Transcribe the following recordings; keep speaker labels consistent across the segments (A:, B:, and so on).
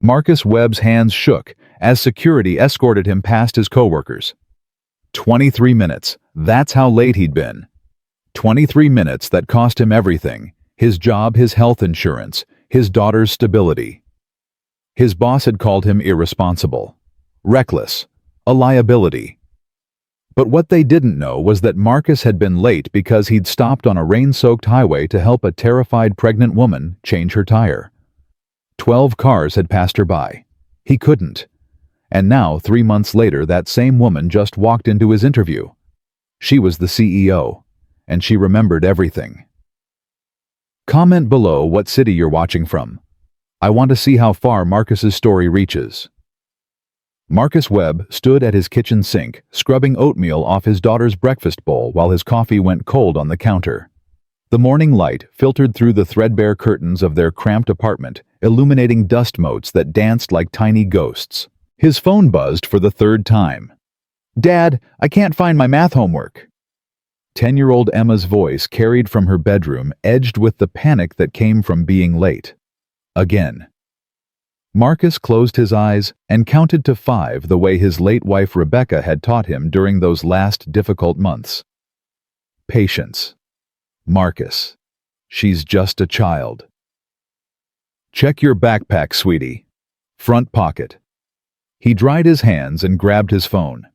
A: Marcus Webb's hands shook as security escorted him past his coworkers. 23 minutes, that's how late he'd been. 23 minutes that cost him everything: his job, his health insurance, his daughter's stability. His boss had called him irresponsible, reckless, a liability. But what they didn't know was that Marcus had been late because he'd stopped on a rain-soaked highway to help a terrified pregnant woman change her tire. 12 cars had passed her by. He couldn't. And now, 3 months later, that same woman just walked into his interview. She was the CEO, and she remembered everything. Comment below what city you're watching from. I want to see how far Marcus's story reaches. Marcus Webb stood at his kitchen sink, scrubbing oatmeal off his daughter's breakfast bowl while his coffee went cold on the counter. The morning light filtered through the threadbare curtains of their cramped apartment, illuminating dust motes that danced like tiny ghosts. His phone buzzed for the third time. "Dad, I can't find my math homework." 10-year-old Emma's voice, carried from her bedroom, edged with the panic that came from being late. Again. Marcus closed his eyes and counted to 5 the way his late wife Rebecca had taught him during those last difficult months. Patience. Marcus. She's just a child. Check your backpack, sweetie. Front pocket. He dried his hands and grabbed his phone.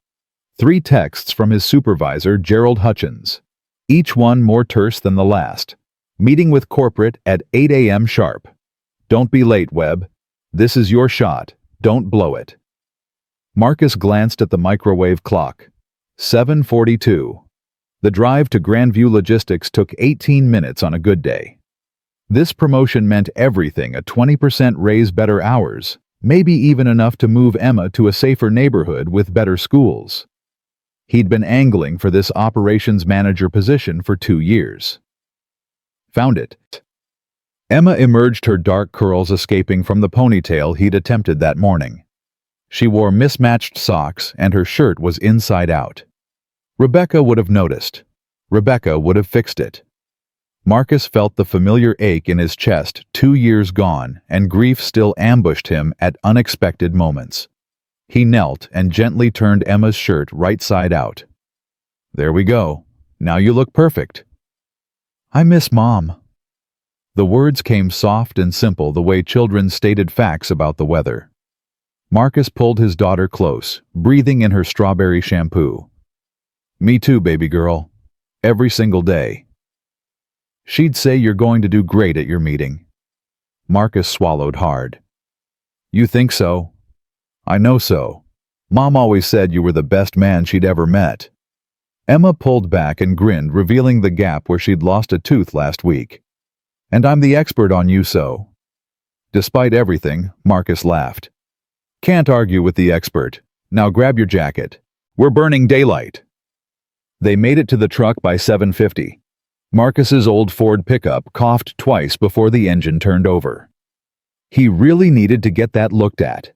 A: 3 texts from his supervisor, Gerald Hutchins. Each one more terse than the last. Meeting with corporate at 8 a.m. sharp. Don't be late, Webb. This is your shot. Don't blow it. Marcus glanced at the microwave clock. 7:42. The drive to Grandview Logistics took 18 minutes on a good day. This promotion meant everything: a 20% raise, better hours, maybe even enough to move Emma to a safer neighborhood with better schools. He'd been angling for this operations manager position for 2 years. Found it. Emma emerged, her dark curls escaping from the ponytail he'd attempted that morning. She wore mismatched socks and her shirt was inside out. Rebecca would have noticed. Rebecca would have fixed it. Marcus felt the familiar ache in his chest, 2 years gone, and grief still ambushed him at unexpected moments. He knelt and gently turned Emma's shirt right side out. "There we go. Now you look perfect." "I miss Mom." The words came soft and simple, the way children stated facts about the weather. Marcus pulled his daughter close, breathing in her strawberry shampoo. "Me too, baby girl. Every single day." "She'd say you're going to do great at your meeting." Marcus swallowed hard. "You think so?" "I know so. Mom always said you were the best man she'd ever met." Emma pulled back and grinned, revealing the gap where she'd lost a tooth last week. "And I'm the expert on you, so." Despite everything, Marcus laughed. "Can't argue with the expert. Now grab your jacket. We're burning daylight." They made it to the truck by 7:50. Marcus's old Ford pickup coughed twice before the engine turned over. He really needed to get that looked at.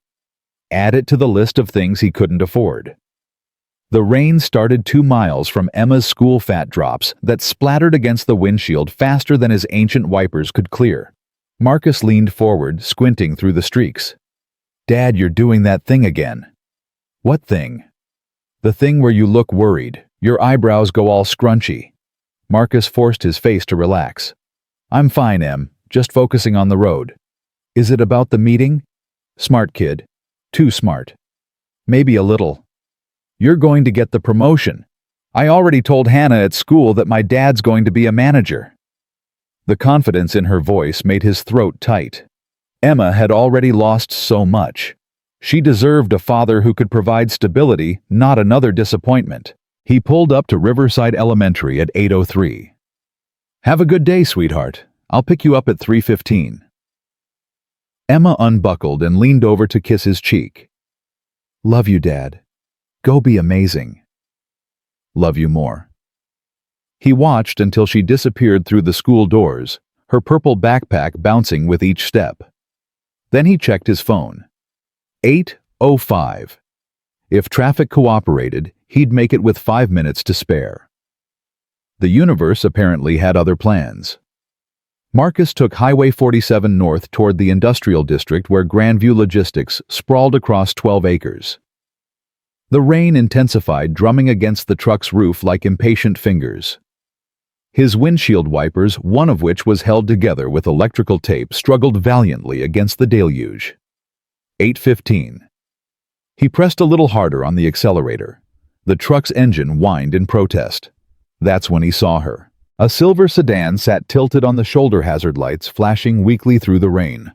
A: Add it to the list of things he couldn't afford. The rain started 2 miles from Emma's school fat drops that splattered against the windshield faster than his ancient wipers could clear. Marcus leaned forward, squinting through the streaks. "Dad, you're doing that thing again." "What thing?" "The thing where you look worried. Your eyebrows go all scrunchy." Marcus forced his face to relax. "I'm fine, Em. Just focusing on the road." "Is it about the meeting?" "Smart kid. Too smart." "Maybe a little." "You're going to get the promotion. I already told Hannah at school that my dad's going to be a manager." The confidence in her voice made his throat tight. Emma had already lost so much. She deserved a father who could provide stability, not another disappointment. He pulled up to Riverside Elementary at 8:03. "Have a good day, sweetheart. I'll pick you up at 3:15. Emma unbuckled and leaned over to kiss his cheek. "Love you, Dad. Go be amazing." "Love you more." He watched until she disappeared through the school doors, her purple backpack bouncing with each step. Then he checked his phone. 8:05. If traffic cooperated, he'd make it with 5 minutes to spare. The universe apparently had other plans. Marcus took Highway 47 north toward the industrial district where Grandview Logistics sprawled across 12 acres. The rain intensified, drumming against the truck's roof like impatient fingers. His windshield wipers, one of which was held together with electrical tape, struggled valiantly against the deluge. 8:15. He pressed a little harder on the accelerator. The truck's engine whined in protest. That's when he saw her. A silver sedan sat tilted on the shoulder hazard lights, flashing weakly through the rain.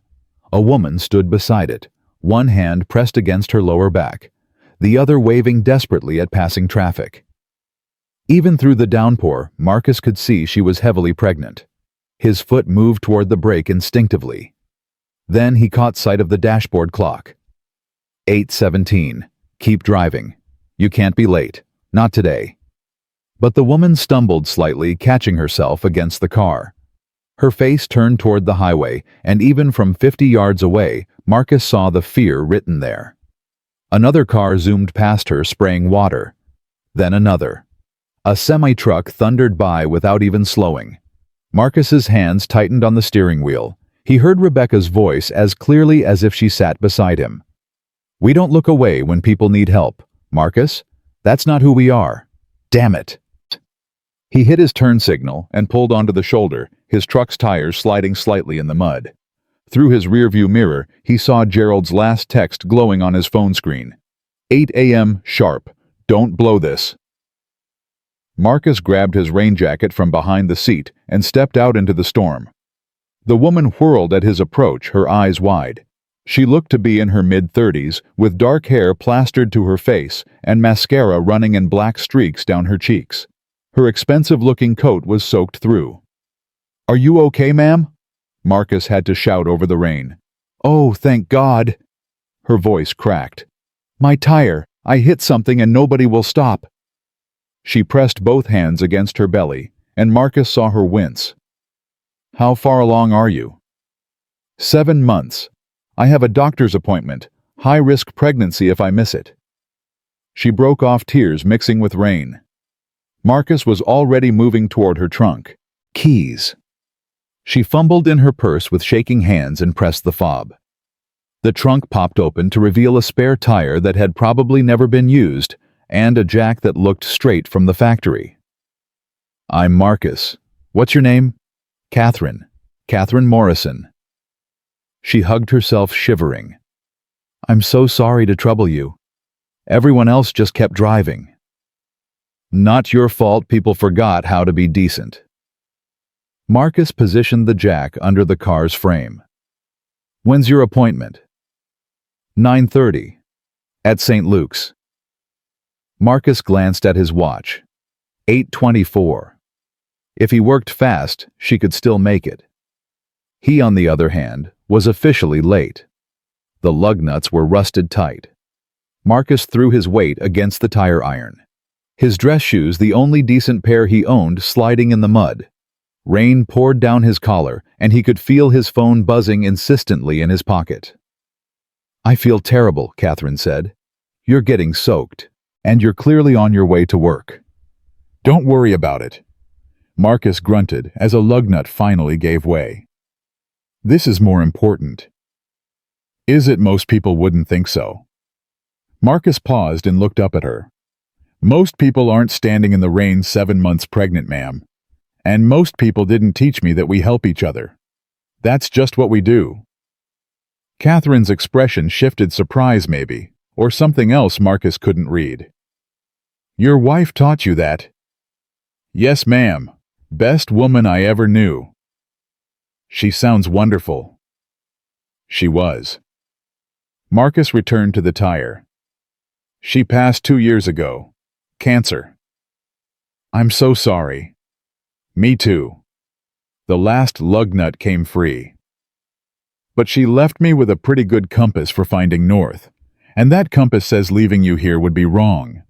A: A woman stood beside it, one hand pressed against her lower back, the other waving desperately at passing traffic. Even through the downpour, Marcus could see she was heavily pregnant. His foot moved toward the brake instinctively. Then he caught sight of the dashboard clock. 8:17. Keep driving. You can't be late. Not today. But the woman stumbled slightly, catching herself against the car. Her face turned toward the highway, and even from 50 yards away, Marcus saw the fear written there. Another car zoomed past her, spraying water. Then another. A semi-truck thundered by without even slowing. Marcus's hands tightened on the steering wheel. He heard Rebecca's voice as clearly as if she sat beside him. "We don't look away when people need help, Marcus. That's not who we are. Damn it." He hit his turn signal and pulled onto the shoulder, his truck's tires sliding slightly in the mud. Through his rearview mirror, he saw Gerald's last text glowing on his phone screen. 8 a.m. sharp. Don't blow this. Marcus grabbed his rain jacket from behind the seat and stepped out into the storm. The woman whirled at his approach, her eyes wide. She looked to be in her mid-30s, with dark hair plastered to her face and mascara running in black streaks down her cheeks. Her expensive-looking coat was soaked through. "Are you okay, ma'am?" Marcus had to shout over the rain. "Oh, thank God." Her voice cracked. "My tire. I hit something and nobody will stop." She pressed both hands against her belly, and Marcus saw her wince. "How far along are you?" 7 months. I have a doctor's appointment. High-risk pregnancy if I miss it." She broke off, tears mixing with rain. Marcus was already moving toward her trunk. Keys. She fumbled in her purse with shaking hands and pressed the fob. The trunk popped open to reveal a spare tire that had probably never been used, and a jack that looked straight from the factory. "I'm Marcus. What's your name?" "Catherine. Catherine Morrison." She hugged herself, shivering. "I'm so sorry to trouble you. Everyone else just kept driving." "Not your fault people forgot how to be decent." Marcus positioned the jack under the car's frame. "When's your appointment?" 9:30. At St. Luke's." Marcus glanced at his watch. 8:24. If he worked fast, she could still make it. He, on the other hand, was officially late. The lug nuts were rusted tight. Marcus threw his weight against the tire iron. His dress shoes, the only decent pair he owned, sliding in the mud. Rain poured down his collar, and he could feel his phone buzzing insistently in his pocket. "I feel terrible," Catherine said. "You're getting soaked, and you're clearly on your way to work." "Don't worry about it." Marcus grunted as a lug nut finally gave way. "This is more important." "Is it? Most people wouldn't think so." Marcus paused and looked up at her. "Most people aren't standing in the rain 7 months pregnant, ma'am. And most people didn't teach me that we help each other. That's just what we do." Catherine's expression shifted, surprise maybe, or something else Marcus couldn't read. "Your wife taught you that?" "Yes, ma'am. Best woman I ever knew." "She sounds wonderful." She was. Marcus returned to the tire. "She passed 2 years ago. Cancer." "I'm so sorry." "Me too." The last lug nut came free. "But she left me with a pretty good compass for finding north, and that compass says leaving you here would be wrong."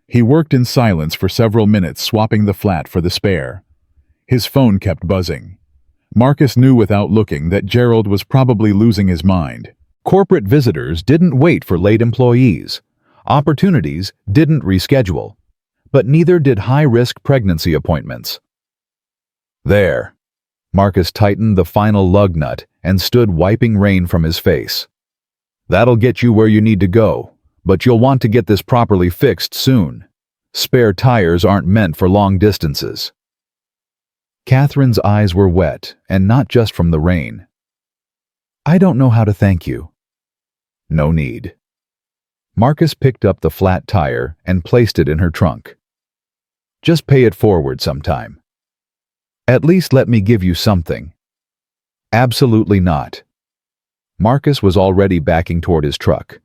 A: He worked in silence for several minutes, swapping the flat for the spare. His phone kept buzzing. Marcus knew without looking that Gerald was probably losing his mind. Corporate visitors didn't wait for late employees. Opportunities didn't reschedule. But neither did high-risk pregnancy appointments. "There." Marcus tightened the final lug nut and stood wiping rain from his face. "That'll get you where you need to go, but you'll want to get this properly fixed soon. Spare tires aren't meant for long distances." Catherine's eyes were wet, and not just from the rain. "I don't know how to thank you." "No need." Marcus picked up the flat tire and placed it in her trunk. "Just pay it forward sometime." "At least let me give you something." "Absolutely not." Marcus was already backing toward his truck.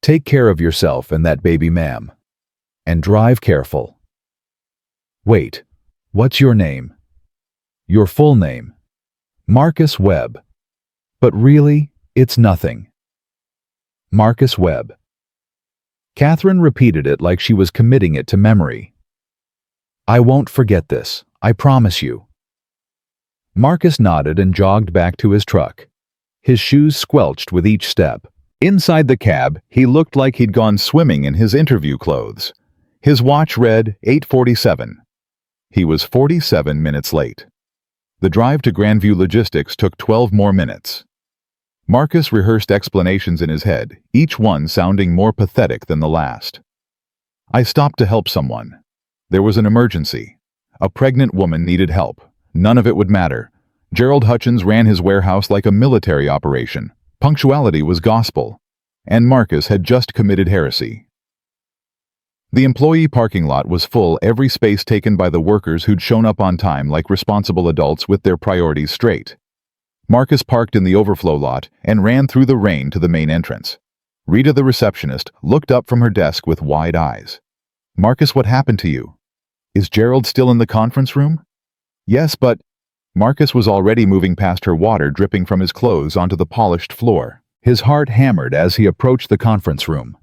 A: "Take care of yourself and that baby, ma'am. And drive careful." "Wait, what's your name?" "Your full name." "Marcus Webb." "But really, it's nothing." "Marcus Webb." Catherine repeated it like she was committing it to memory. "I won't forget this, I promise you." Marcus nodded and jogged back to his truck. His shoes squelched with each step. Inside the cab, he looked like he'd gone swimming in his interview clothes. His watch read 8:47. He was 47 minutes late. The drive to Grandview Logistics took 12 more minutes. Marcus rehearsed explanations in his head, each one sounding more pathetic than the last. "I stopped to help someone. There was an emergency. A pregnant woman needed help. None of it would matter. Gerald Hutchins ran his warehouse like a military operation. Punctuality was gospel. And Marcus had just committed heresy." The employee parking lot was full, every space taken by the workers who'd shown up on time like responsible adults with their priorities straight. Marcus parked in the overflow lot and ran through the rain to the main entrance. Rita, the receptionist, looked up from her desk with wide eyes. "Marcus, what happened to you? Is Gerald still in the conference room?" "Yes, but—" Marcus was already moving past her, water dripping from his clothes onto the polished floor. His heart hammered as he approached the conference room.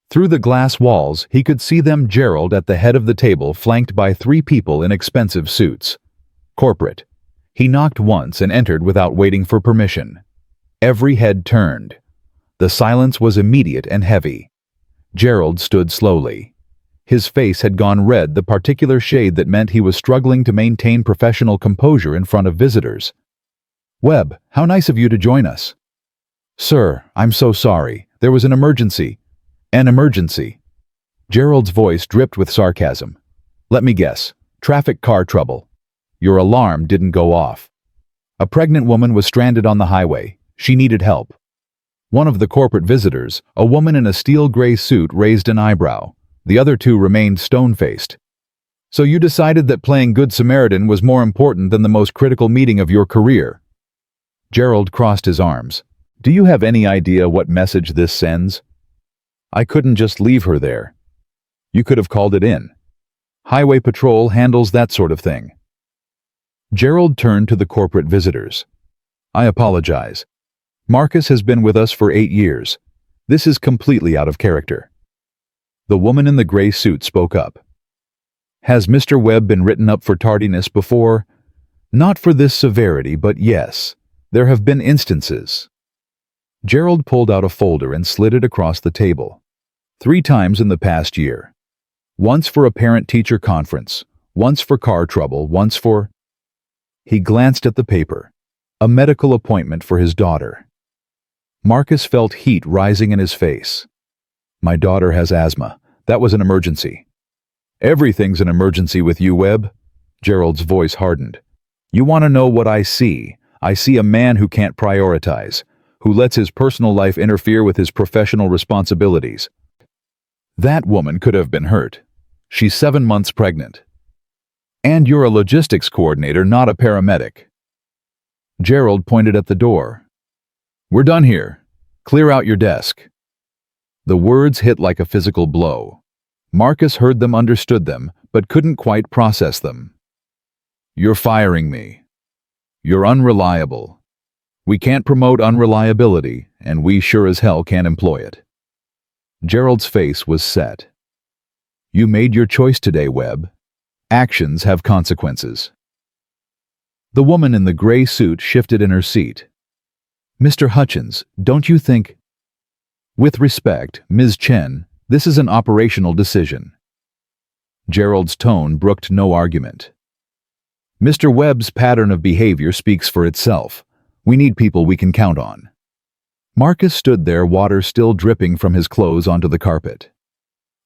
A: Through the glass walls, he could see them, Gerald at the head of the table, flanked by 3 people in expensive suits. Corporate. He knocked once and entered without waiting for permission. Every head turned. The silence was immediate and heavy. Gerald stood slowly. His face had gone red, the particular shade that meant he was struggling to maintain professional composure in front of visitors. "Webb, how nice of you to join us." "Sir, I'm so sorry. There was an emergency." "An emergency?" Gerald's voice dripped with sarcasm. "Let me guess. Traffic, car trouble. Your alarm didn't go off. A pregnant woman was stranded on the highway. She needed help." One of the corporate visitors, a woman in a steel gray suit, raised an eyebrow. The other 2 remained stone-faced. "So you decided that playing Good Samaritan was more important than the most critical meeting of your career?" Gerald crossed his arms. "Do you have any idea what message this sends? I couldn't just leave her there. You could have called it in. Highway Patrol handles that sort of thing." Gerald turned to the corporate visitors. "I apologize. Marcus has been with us for 8 years. This is completely out of character." The woman in the gray suit spoke up. "Has Mr. Webb been written up for tardiness before?" "Not for this severity, but yes. There have been instances." Gerald pulled out a folder and slid it across the table. 3 times in the past year. Once for a parent-teacher conference, once for car trouble, once for— He glanced at the paper. A medical appointment for his daughter. Marcus felt heat rising in his face. "My daughter has asthma. That was an emergency." "Everything's an emergency with you, Webb." Gerald's voice hardened. "You want to know what I see? I see a man who can't prioritize, who lets his personal life interfere with his professional responsibilities. That woman could have been hurt. She's 7 months pregnant. And you're a logistics coordinator, not a paramedic." Gerald pointed at the door. "We're done here. Clear out your desk." The words hit like a physical blow. Marcus heard them, understood them, but couldn't quite process them. "You're firing me. You're unreliable. We can't promote unreliability, and we sure as hell can't employ it." Gerald's face was set. "You made your choice today, Webb. Actions have consequences." The woman in the gray suit shifted in her seat. "Mr. Hutchins, don't you think—" "With respect, Ms. Chen, this is an operational decision." Gerald's tone brooked no argument. Mr. Webb's pattern of behavior speaks for itself. We need people we can count on. Marcus stood there, water still dripping from his clothes onto the carpet.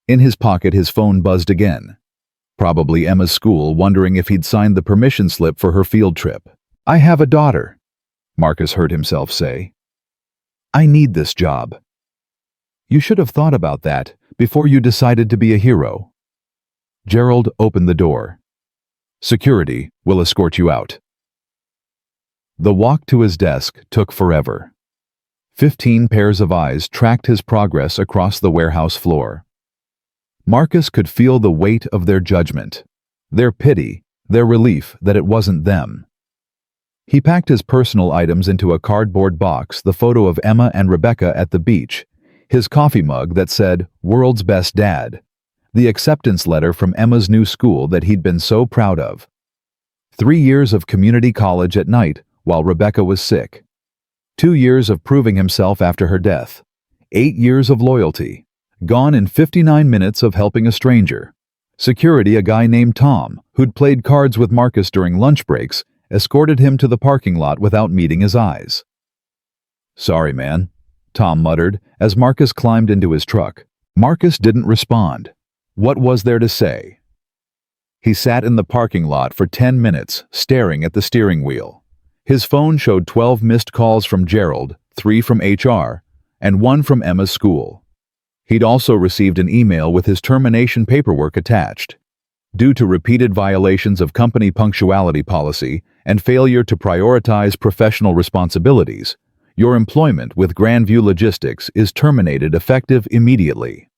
A: In his pocket, his phone buzzed again. Probably Emma's school, wondering if he'd signed the permission slip for her field trip. "I have a daughter," Marcus heard himself say. "I need this job." "You should have thought about that before you decided to be a hero." Gerald opened the door. "Security will escort you out." The walk to his desk took forever. 15 pairs of eyes tracked his progress across the warehouse floor. Marcus could feel the weight of their judgment, their pity, their relief that it wasn't them. He packed his personal items into a cardboard box, the photo of Emma and Rebecca at the beach, his coffee mug that said, "World's Best Dad," the acceptance letter from Emma's new school that he'd been so proud of. 3 years of community college at night while Rebecca was sick. 2 years of proving himself after her death. 8 years of loyalty. Gone in 59 minutes of helping a stranger. Security, a guy named Tom, who'd played cards with Marcus during lunch breaks, escorted him to the parking lot without meeting his eyes. "Sorry, man," Tom muttered as Marcus climbed into his truck. Marcus didn't respond. What was there to say? He sat in the parking lot for 10 minutes, staring at the steering wheel. His phone showed 12 missed calls from Gerald, 3 from HR, and 1 from Emma's school. He'd also received an email with his termination paperwork attached. Due to repeated violations of company punctuality policy and failure to prioritize professional responsibilities, your employment with Grandview Logistics is terminated effective immediately.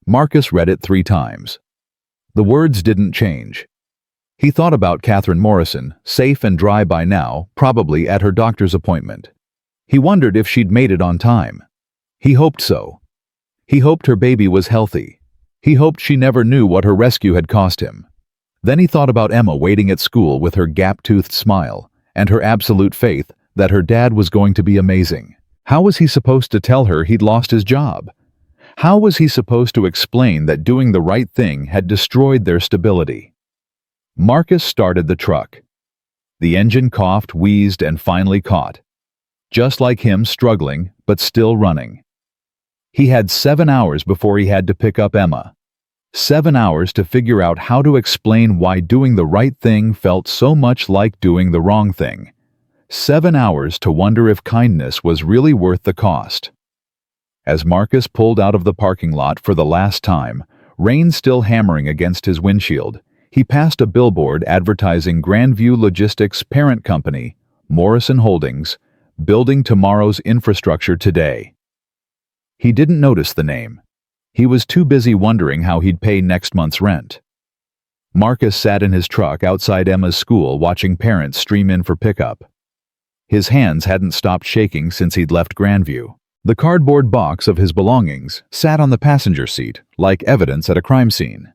A: Marcus read it 3 times. The words didn't change. He thought about Catherine Morrison, safe and dry by now, probably at her doctor's appointment. He wondered if she'd made it on time. He hoped so. He hoped her baby was healthy. He hoped she never knew what her rescue had cost him. Then he thought about Emma waiting at school with her gap-toothed smile and her absolute faith that her dad was going to be amazing. How was he supposed to tell her he'd lost his job? How was he supposed to explain that doing the right thing had destroyed their stability? Marcus started the truck. The engine coughed, wheezed, and finally caught. Just like him, struggling, but still running. He had 7 hours before he had to pick up Emma. 7 hours to figure out how to explain why doing the right thing felt so much like doing the wrong thing. 7 hours to wonder if kindness was really worth the cost. As Marcus pulled out of the parking lot for the last time, rain still hammering against his windshield, he passed a billboard advertising Grandview Logistics' parent company, Morrison Holdings, building tomorrow's infrastructure today. He didn't notice the name. He was too busy wondering how he'd pay next month's rent. Marcus sat in his truck outside Emma's school watching parents stream in for pickup. His hands hadn't stopped shaking since he'd left Grandview. The cardboard box of his belongings sat on the passenger seat, like evidence at a crime scene.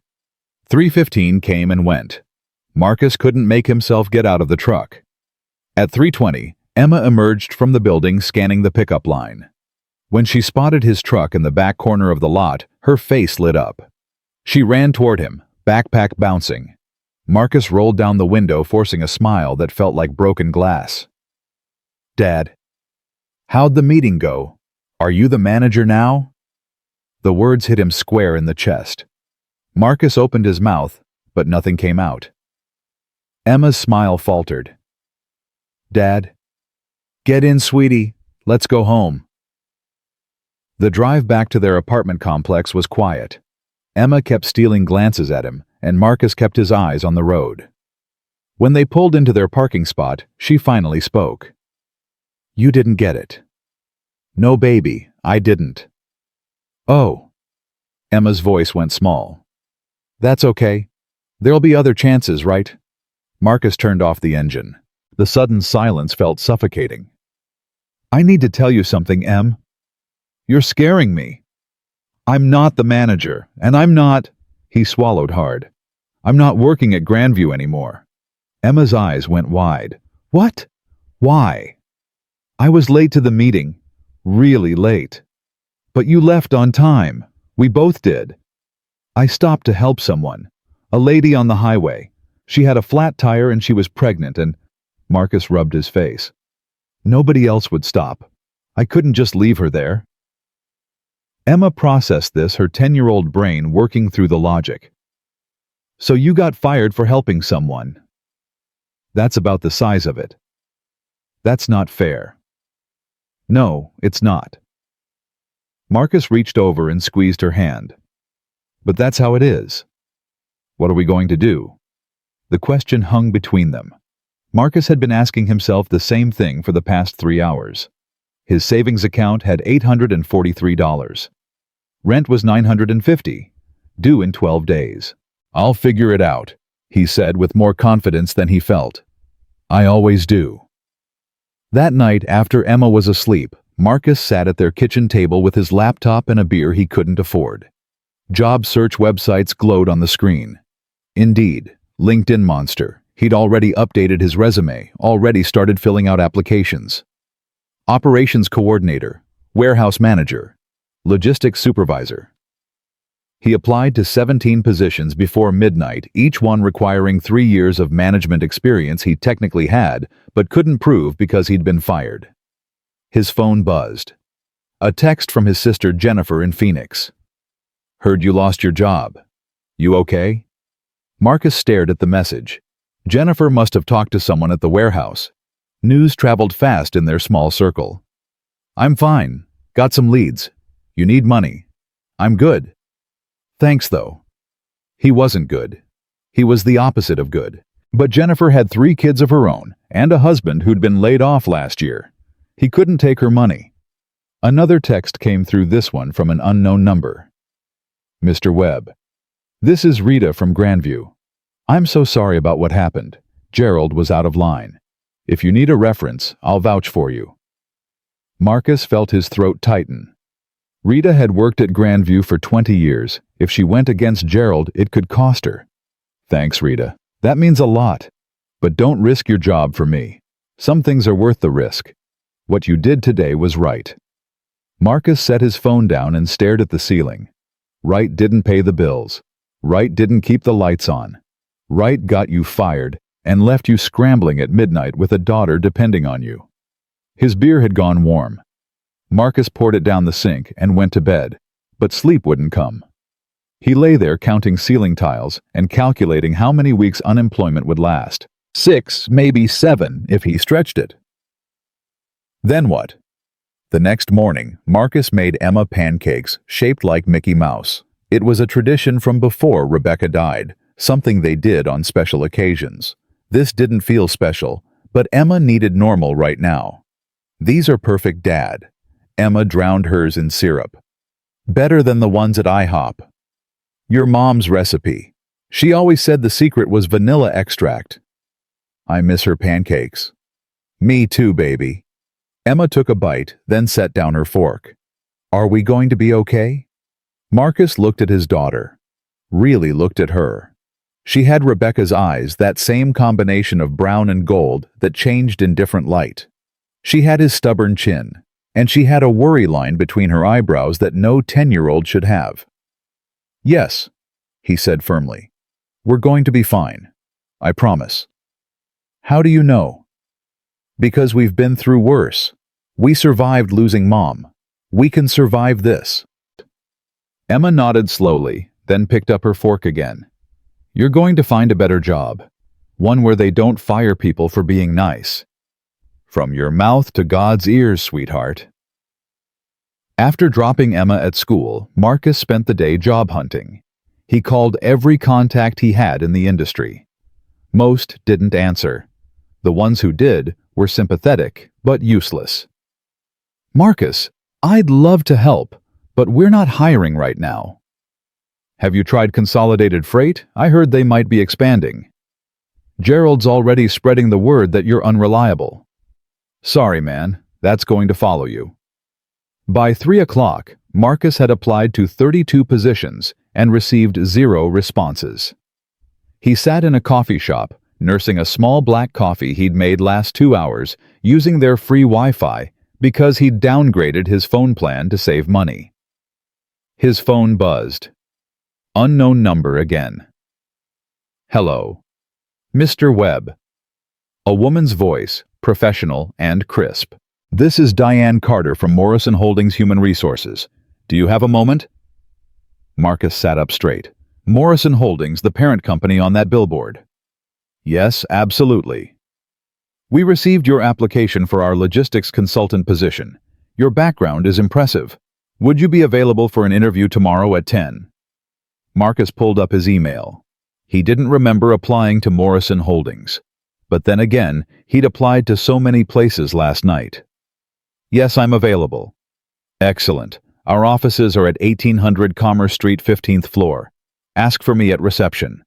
A: 3:15 came and went. Marcus couldn't make himself get out of the truck. At 3:20, Emma emerged from the building scanning the pickup line. When she spotted his truck in the back corner of the lot, her face lit up. She ran toward him, backpack bouncing. Marcus rolled down the window, forcing a smile that felt like broken glass. "Dad, how'd the meeting go? Are you the manager now?" The words hit him square in the chest. Marcus opened his mouth, but nothing came out. Emma's smile faltered. "Dad, get in, sweetie. Let's go home." The drive back to their apartment complex was quiet. Emma kept stealing glances at him, and Marcus kept his eyes on the road. When they pulled into their parking spot, she finally spoke. "You didn't get it." "No, baby, I didn't." "Oh." Emma's voice went small. "That's okay. There'll be other chances, right?" Marcus turned off the engine. The sudden silence felt suffocating. "I need to tell you something, Em. You're scaring me. I'm not the manager, and I'm not—" He swallowed hard. "I'm not working at Grandview anymore." Emma's eyes went wide. "What? Why?" "I was late to the meeting. Really late. But you left on time. We both did. I stopped to help someone. A lady on the highway. She had a flat tire and she was pregnant and Marcus rubbed his face. Nobody else would stop. I couldn't just leave her there. Emma processed this, her 10-year-old brain working through the logic. So you got fired for helping someone. That's about the size of it. That's not fair. No, it's not. Marcus reached over and squeezed her hand. But that's how it is. What are we going to do? The question hung between them. Marcus had been asking himself the same thing for the past 3 hours. His savings account had $843. Rent was $950, due in 12 days. I'll figure it out, he said with more confidence than he felt. I always do. That night, after Emma was asleep, Marcus sat at their kitchen table with his laptop and a beer he couldn't afford. Job search websites glowed on the screen. Indeed, LinkedIn Monster. He'd already updated his resume, already started filling out applications. Operations coordinator, warehouse manager, logistics supervisor. He applied to 17 positions before midnight, each one requiring 3 years of management experience he technically had, but couldn't prove because he'd been fired. His phone buzzed. A text from his sister Jennifer in Phoenix. Heard you lost your job. You okay? Marcus stared at the message. Jennifer must have talked to someone at the warehouse. News traveled fast in their small circle. I'm fine. Got some leads. You need money. I'm good. Thanks, though. He wasn't good. He was the opposite of good. But Jennifer had 3 kids of her own and a husband who'd been laid off last year. He couldn't take her money. Another text came through, this one from an unknown number. Mr. Webb. This is Rita from Grandview. I'm so sorry about what happened. Gerald was out of line. If you need a reference, I'll vouch for you. Marcus felt his throat tighten. Rita had worked at Grandview for 20 years. If she went against Gerald, it could cost her. Thanks, Rita. That means a lot. But don't risk your job for me. Some things are worth the risk. What you did today was right. Marcus set his phone down and stared at the ceiling. Right didn't pay the bills. Right didn't keep the lights on. Right got you fired and left you scrambling at midnight with a daughter depending on you. His beer had gone warm. Marcus poured it down the sink and went to bed, but sleep wouldn't come. He lay there counting ceiling tiles and calculating how many weeks unemployment would last. 6, maybe 7 if he stretched it. Then what? The next morning, Marcus made Emma pancakes shaped like Mickey Mouse. It was a tradition from before Rebecca died, something they did on special occasions. This didn't feel special, but Emma needed normal right now. These are perfect, Dad. Emma drowned hers in syrup. Better than the ones at IHOP. Your mom's recipe. She always said the secret was vanilla extract. I miss her pancakes. Me too, baby. Emma took a bite, then set down her fork. Are we going to be okay? Marcus looked at his daughter. Really looked at her. She had Rebecca's eyes, that same combination of brown and gold that changed in different light. She had his stubborn chin, and she had a worry line between her eyebrows that no 10-year-old should have. Yes, he said firmly. We're going to be fine. I promise. How do you know? Because we've been through worse. We survived losing Mom. We can survive this. Emma nodded slowly, then picked up her fork again. You're going to find a better job. One where they don't fire people for being nice. From your mouth to God's ears, sweetheart. After dropping Emma at school, Marcus spent the day job hunting. He called every contact he had in the industry. Most didn't answer. The ones who did were sympathetic, but useless. Marcus, I'd love to help, but we're not hiring right now. Have you tried Consolidated Freight? I heard they might be expanding. Gerald's already spreading the word that you're unreliable. Sorry, man, that's going to follow you. By 3 o'clock, Marcus had applied to 32 positions and received 0 responses. He sat in a coffee shop, nursing a small black coffee he'd made last 2 hours, using their free Wi-Fi because he'd downgraded his phone plan to save money. His phone buzzed. Unknown number again. Hello. Mr. Webb. A woman's voice, professional and crisp. This is Diane Carter from Morrison Holdings Human Resources. Do you have a moment? Marcus sat up straight. Morrison Holdings, the parent company on that billboard. Yes, absolutely. We received your application for our logistics consultant position. Your background is impressive. Would you be available for an interview tomorrow at 10? Marcus pulled up his email. He didn't remember applying to Morrison Holdings. But then again, he'd applied to so many places last night. Yes, I'm available. Excellent. Our offices are at 1800 Commerce Street, 15th floor. Ask for me at reception.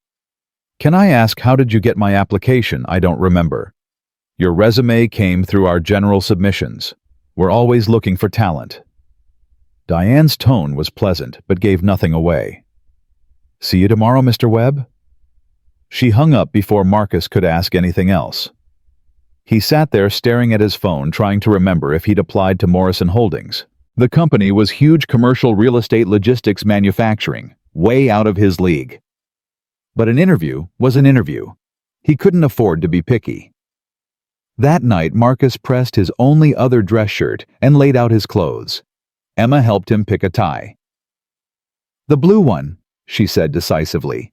A: Can I ask, how did you get my application? I don't remember. Your resume came through our general submissions. We're always looking for talent. Diane's tone was pleasant, but gave nothing away. See you tomorrow, Mr. Webb? She hung up before Marcus could ask anything else. He sat there staring at his phone, trying to remember if he'd applied to Morrison Holdings. The company was huge commercial real estate logistics manufacturing, way out of his league. But an interview was an interview. He couldn't afford to be picky. That night, Marcus pressed his only other dress shirt and laid out his clothes. Emma helped him pick a tie. The blue one, she said decisively.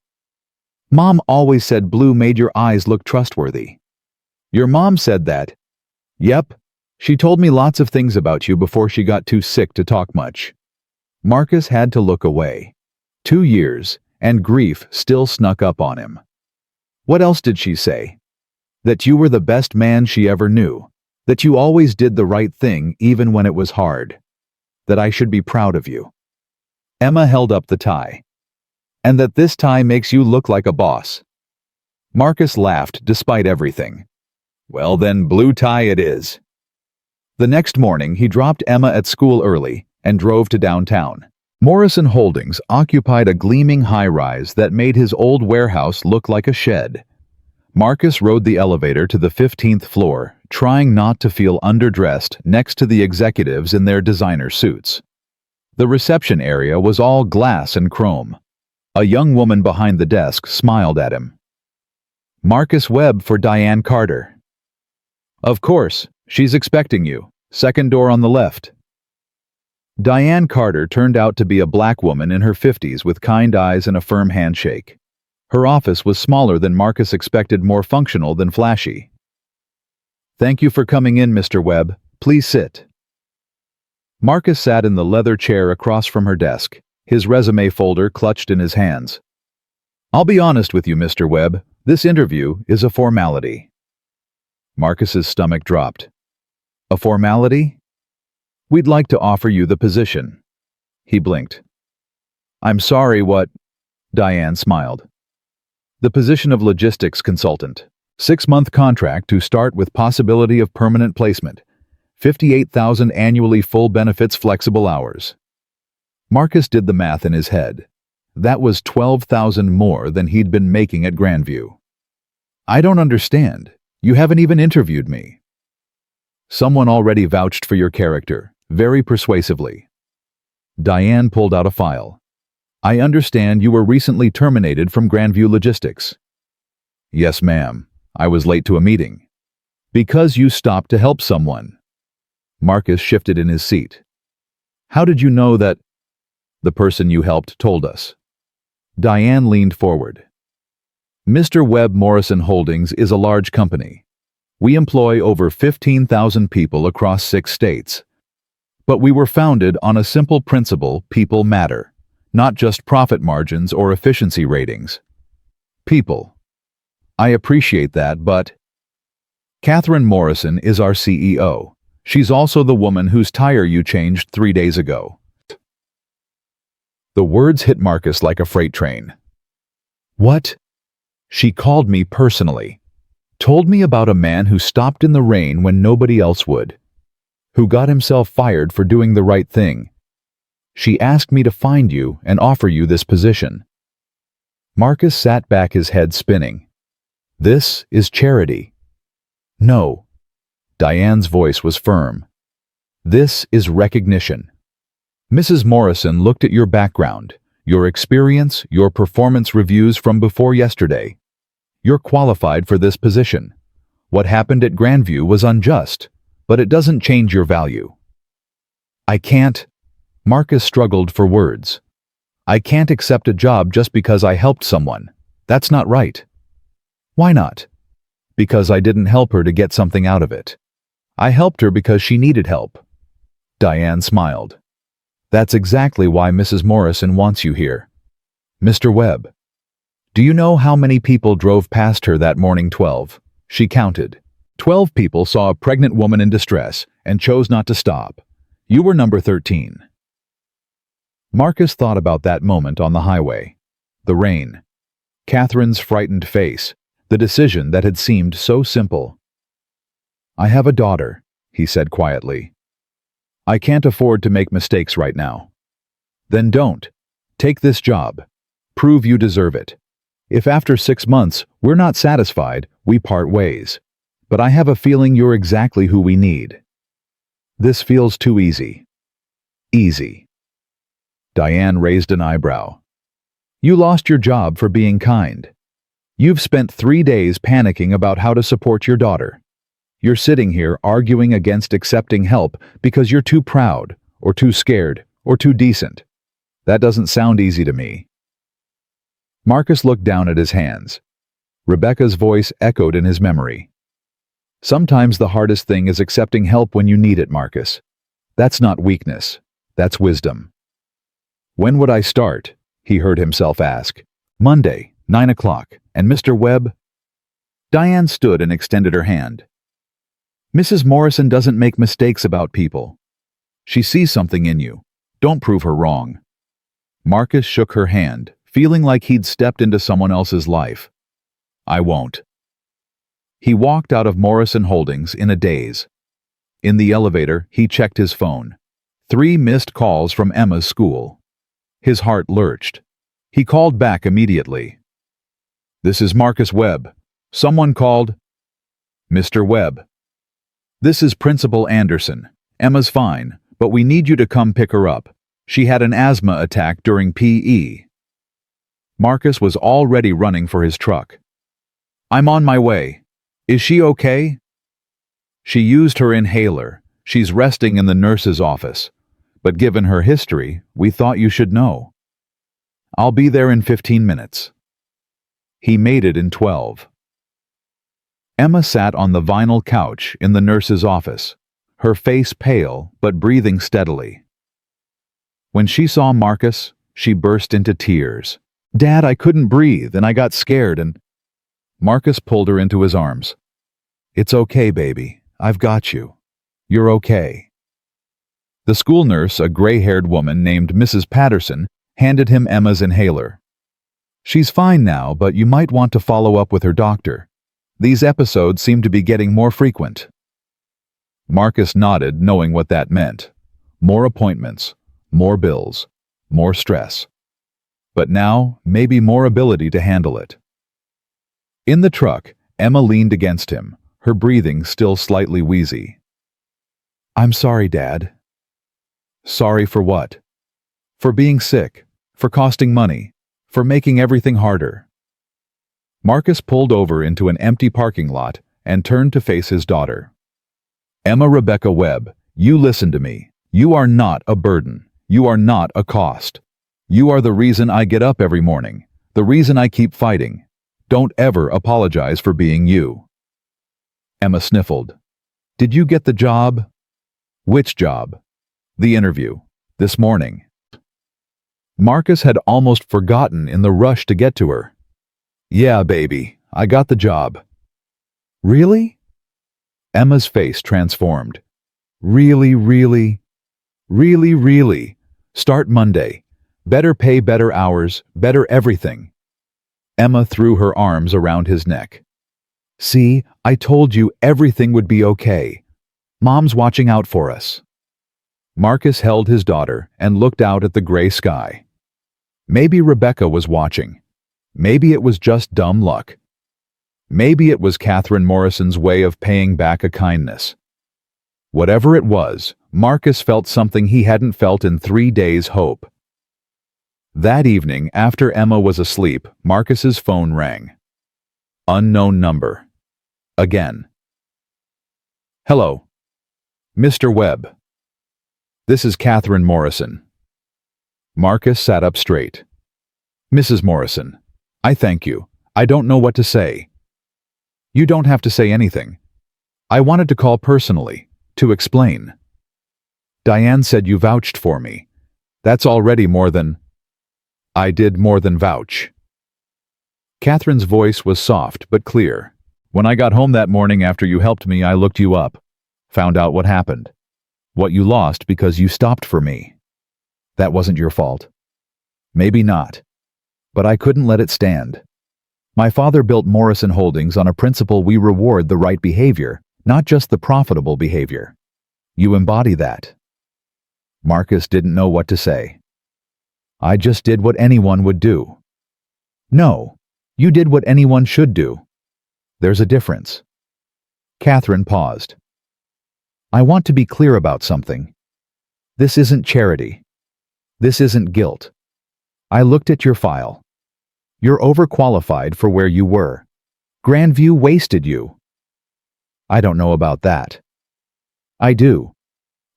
A: Mom always said blue made your eyes look trustworthy. Your mom said that? Yep. She told me lots of things about you before she got too sick to talk much. Marcus had to look away. 2 years, and grief still snuck up on him. What else did she say? That you were the best man she ever knew. That you always did the right thing even when it was hard. That I should be proud of you. Emma held up the tie. And that this tie makes you look like a boss. Marcus laughed despite everything. Well then, blue tie it is. The next morning, he dropped Emma at school early and drove to downtown. Morrison Holdings occupied a gleaming high-rise that made his old warehouse look like a shed. Marcus rode the elevator to the 15th floor, trying not to feel underdressed next to the executives in their designer suits. The reception area was all glass and chrome. A young woman behind the desk smiled at him. Marcus Webb for Diane Carter. Of course, she's expecting you. Second door on the left. Diane Carter turned out to be a black woman in her 50s with kind eyes and a firm handshake. Her office was smaller than Marcus expected, more functional than flashy. Thank you for coming in, Mr. Webb. Please sit. Marcus sat in the leather chair across from her desk, his resume folder clutched in his hands. I'll be honest with you, Mr. Webb. This interview is a formality. Marcus's stomach dropped. A formality? We'd like to offer you the position. He blinked. I'm sorry, what? Diane smiled. The position of logistics consultant. 6-month contract to start with possibility of permanent placement. $58,000 annually, full benefits, flexible hours. Marcus did the math in his head. That was $12,000 more than he'd been making at Grandview. I don't understand. You haven't even interviewed me. Someone already vouched for your character, very persuasively. Diane pulled out a file. I understand you were recently terminated from Grandview Logistics. Yes, ma'am. I was late to a meeting. Because you stopped to help someone. Marcus shifted in his seat. How did you know that? The person you helped told us. Diane leaned forward. Mr. Webb, Morrison Holdings is a large company. We employ over 15,000 people across 6 states. But we were founded on a simple principle: people matter, not just profit margins or efficiency ratings. People. I appreciate that, but Catherine Morrison is our CEO. She's also the woman whose tire you changed 3 days ago. The words hit Marcus like a freight train. What? She called me personally. Told me about a man who stopped in the rain when nobody else would. Who got himself fired for doing the right thing. She asked me to find you and offer you this position. Marcus sat back, his head spinning. This is charity. No. Diane's voice was firm. This is recognition. Mrs. Morrison looked at your background, your experience, your performance reviews from before yesterday. You're qualified for this position. What happened at Grandview was unjust, but it doesn't change your value." "I can't." Marcus struggled for words. "I can't accept a job just because I helped someone. That's not right." "Why not?" "Because I didn't help her to get something out of it. I helped her because she needed help." Diane smiled. "That's exactly why Mrs. Morrison wants you here. Mr. Webb, do you know how many people drove past her that morning? 12. She counted. 12 people saw a pregnant woman in distress and chose not to stop. You were number 13. Marcus thought about that moment on the highway. The rain. Catherine's frightened face. The decision that had seemed so simple. "I have a daughter," he said quietly. "I can't afford to make mistakes right now." "Then don't. Take this job. Prove you deserve it. If after 6 months we're not satisfied, we part ways. But I have a feeling you're exactly who we need." "This feels too easy." "Easy." Diane raised an eyebrow. "You lost your job for being kind. You've spent 3 days panicking about how to support your daughter. You're sitting here arguing against accepting help because you're too proud, or too scared, or too decent. That doesn't sound easy to me." Marcus looked down at his hands. Rebecca's voice echoed in his memory. "Sometimes the hardest thing is accepting help when you need it, Marcus. That's not weakness. That's wisdom." "When would I start?" he heard himself ask. "Monday, 9 o'clock. And Mr. Webb?" Diane stood and extended her hand. "Mrs. Morrison doesn't make mistakes about people. She sees something in you. Don't prove her wrong." Marcus shook her hand, feeling like he'd stepped into someone else's life. "I won't." He walked out of Morrison Holdings in a daze. In the elevator, he checked his phone. 3 missed calls from Emma's school. His heart lurched. He called back immediately. "This is Marcus Webb. Someone called." "Mr. Webb. This is Principal Anderson. Emma's fine, but we need you to come pick her up. She had an asthma attack during PE." Marcus was already running for his truck. "I'm on my way. Is she okay?" "She used her inhaler. She's resting in the nurse's office. But given her history, we thought you should know." "I'll be there in 15 minutes." He made it in 12. Emma sat on the vinyl couch in the nurse's office, her face pale but breathing steadily. When she saw Marcus, she burst into tears. "Dad, I couldn't breathe and I got scared and—" Marcus pulled her into his arms. "It's okay, baby. I've got you. You're okay." The school nurse, a gray-haired woman named Mrs. Patterson, handed him Emma's inhaler. "She's fine now, but you might want to follow up with her doctor. These episodes seem to be getting more frequent." Marcus nodded, knowing what that meant. More appointments, more bills, more stress. But now, maybe more ability to handle it. In the truck, Emma leaned against him, her breathing still slightly wheezy. "I'm sorry, Dad." "Sorry for what?" "For being sick, for costing money, for making everything harder." Marcus pulled over into an empty parking lot and turned to face his daughter. "Emma Rebecca Webb, you listen to me. You are not a burden. You are not a cost. You are the reason I get up every morning, the reason I keep fighting. Don't ever apologize for being you." Emma sniffled. "Did you get the job?" "Which job?" "The interview. This morning." Marcus had almost forgotten in the rush to get to her. "Yeah, baby, I got the job." "Really?" Emma's face transformed. "Really, really? Really, really? Start Monday. Better pay, better hours, better everything." Emma threw her arms around his neck. "See, I told you everything would be okay. Mom's watching out for us." Marcus held his daughter and looked out at the gray sky. Maybe Rebecca was watching. Maybe it was just dumb luck. Maybe it was Catherine Morrison's way of paying back a kindness. Whatever it was, Marcus felt something he hadn't felt in 3 days' hope. That evening, after Emma was asleep, Marcus's phone rang. Unknown number. Again. Hello. Mr. Webb. This is Catherine Morrison. Marcus sat up straight. Mrs. Morrison, I thank you. I don't know what to say. You don't have to say anything. I wanted to call personally, to explain. Diane said you vouched for me. That's already more than... I did more than vouch. Catherine's voice was soft but clear. When I got home that morning after you helped me, I looked you up, found out what happened. What you lost because you stopped for me. That wasn't your fault. Maybe not. But I couldn't let it stand. My father built Morrison Holdings on a principle we reward the right behavior, not just the profitable behavior. You embody that. Marcus didn't know what to say. I just did what anyone would do. No, you did what anyone should do. There's a difference. Catherine paused. I want to be clear about something. This isn't charity. This isn't guilt. I looked at your file. You're overqualified for where you were. Grandview wasted you. I don't know about that. I do.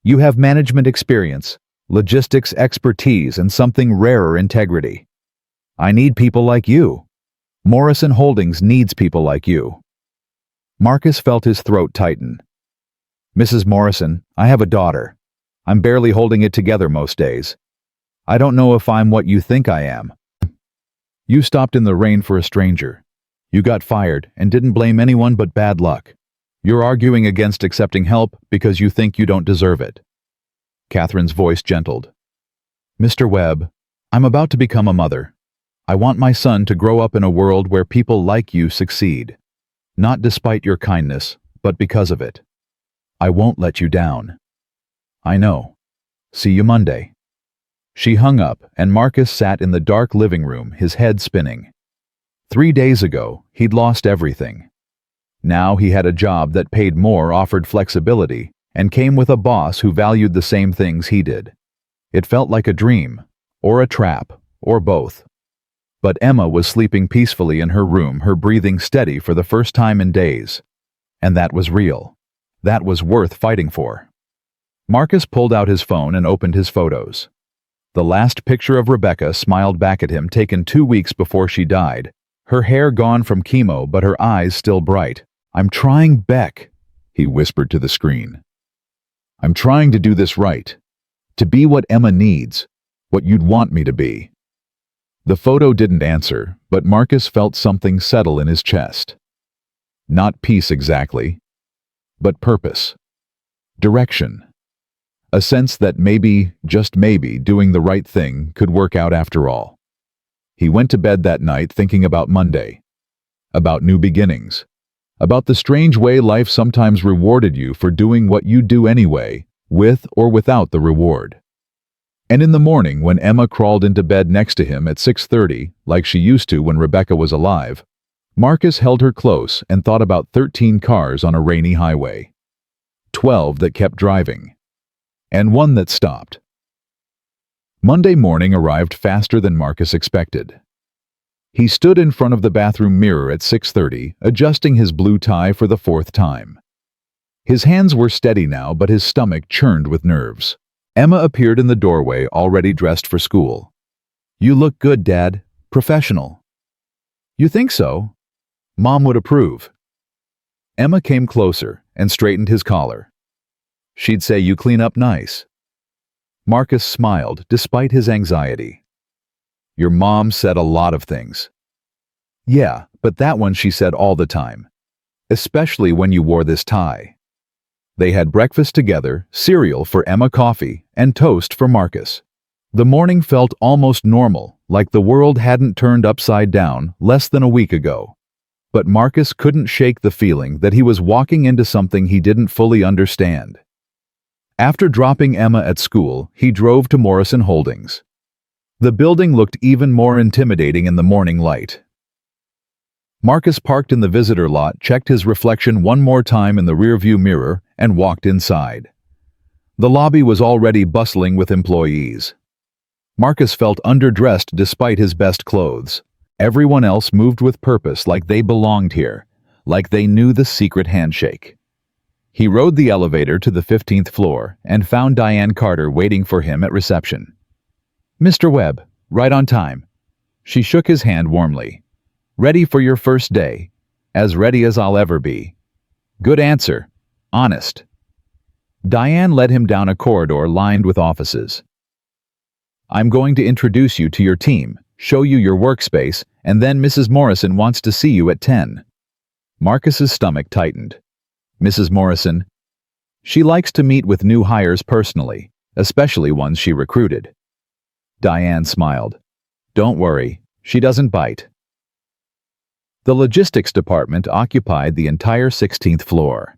A: You have management experience, logistics expertise, and something rarer, integrity. I need people like you. Morrison Holdings needs people like you. Marcus felt his throat tighten. Mrs. Morrison, I have a daughter. I'm barely holding it together most days. I don't know if I'm what you think I am. You stopped in the rain for a stranger. You got fired and didn't blame anyone but bad luck. You're arguing against accepting help because you think you don't deserve it. Catherine's voice gentled. Mr. Webb, I'm about to become a mother. I want my son to grow up in a world where people like you succeed. Not despite your kindness, but because of it. I won't let you down. I know. See you Monday. She hung up, and Marcus sat in the dark living room, his head spinning. 3 days ago, he'd lost everything. Now he had a job that paid more, offered flexibility, and came with a boss who valued the same things he did. It felt like a dream, or a trap, or both. But Emma was sleeping peacefully in her room, her breathing steady for the first time in days. And that was real. That was worth fighting for. Marcus pulled out his phone and opened his photos. The last picture of Rebecca smiled back at him, taken 2 weeks before she died. Her hair gone from chemo, but her eyes still bright. I'm trying, Beck, he whispered to the screen. I'm trying to do this right. To be what Emma needs, what you'd want me to be. The photo didn't answer, but Marcus felt something settle in his chest. Not peace exactly, but purpose. Direction. A sense that maybe, just maybe, doing the right thing could work out after all. He went to bed that night thinking about Monday. About new beginnings. About the strange way life sometimes rewarded you for doing what you do anyway, with or without the reward. And in the morning, when Emma crawled into bed next to him at 6:30, like she used to when Rebecca was alive, Marcus held her close and thought about 13 cars on a rainy highway. 12 that kept driving. And one that stopped. Monday morning arrived faster than Marcus expected. He stood in front of the bathroom mirror at 6:30, adjusting his blue tie for the 4th time. His hands were steady now, but his stomach churned with nerves. Emma appeared in the doorway, already dressed for school. You look good, Dad. Professional. You think so? Mom would approve. Emma came closer and straightened his collar. She'd say you clean up nice. Marcus smiled despite his anxiety. Your mom said a lot of things. Yeah, but that one she said all the time. Especially when you wore this tie. They had breakfast together, cereal for Emma, coffee, and toast for Marcus. The morning felt almost normal, like the world hadn't turned upside down less than a week ago. But Marcus couldn't shake the feeling that he was walking into something he didn't fully understand. After dropping Emma at school, he drove to Morrison Holdings. The building looked even more intimidating in the morning light. Marcus parked in the visitor lot, checked his reflection one more time in the rearview mirror, and walked inside. The lobby was already bustling with employees. Marcus felt underdressed despite his best clothes. Everyone else moved with purpose, like they belonged here, like they knew the secret handshake. He rode the elevator to the 15th floor and found Diane Carter waiting for him at reception. "Mr. Webb, right on time." She shook his hand warmly. "Ready for your first day. As ready as I'll ever be." "Good answer. Honest." Diane led him down a corridor lined with offices. "I'm going to introduce you to your team, show you your workspace, and then Mrs. Morrison wants to see you at 10. Marcus's stomach tightened. Mrs. Morrison. She likes to meet with new hires personally, especially ones she recruited. Diane smiled. "Don't worry, she doesn't bite." The logistics department occupied the entire 16th floor.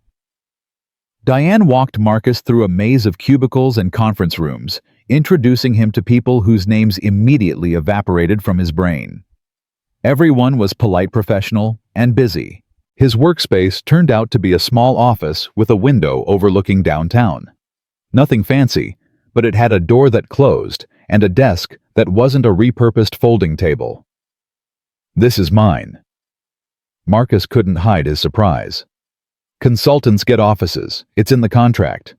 A: Diane walked Marcus through a maze of cubicles and conference rooms, introducing him to people whose names immediately evaporated from his brain. Everyone was polite, professional, and busy. His workspace turned out to be a small office with a window overlooking downtown. Nothing fancy, but it had a door that closed and a desk that wasn't a repurposed folding table. "This is mine." Marcus couldn't hide his surprise. "Consultants get offices. It's in the contract."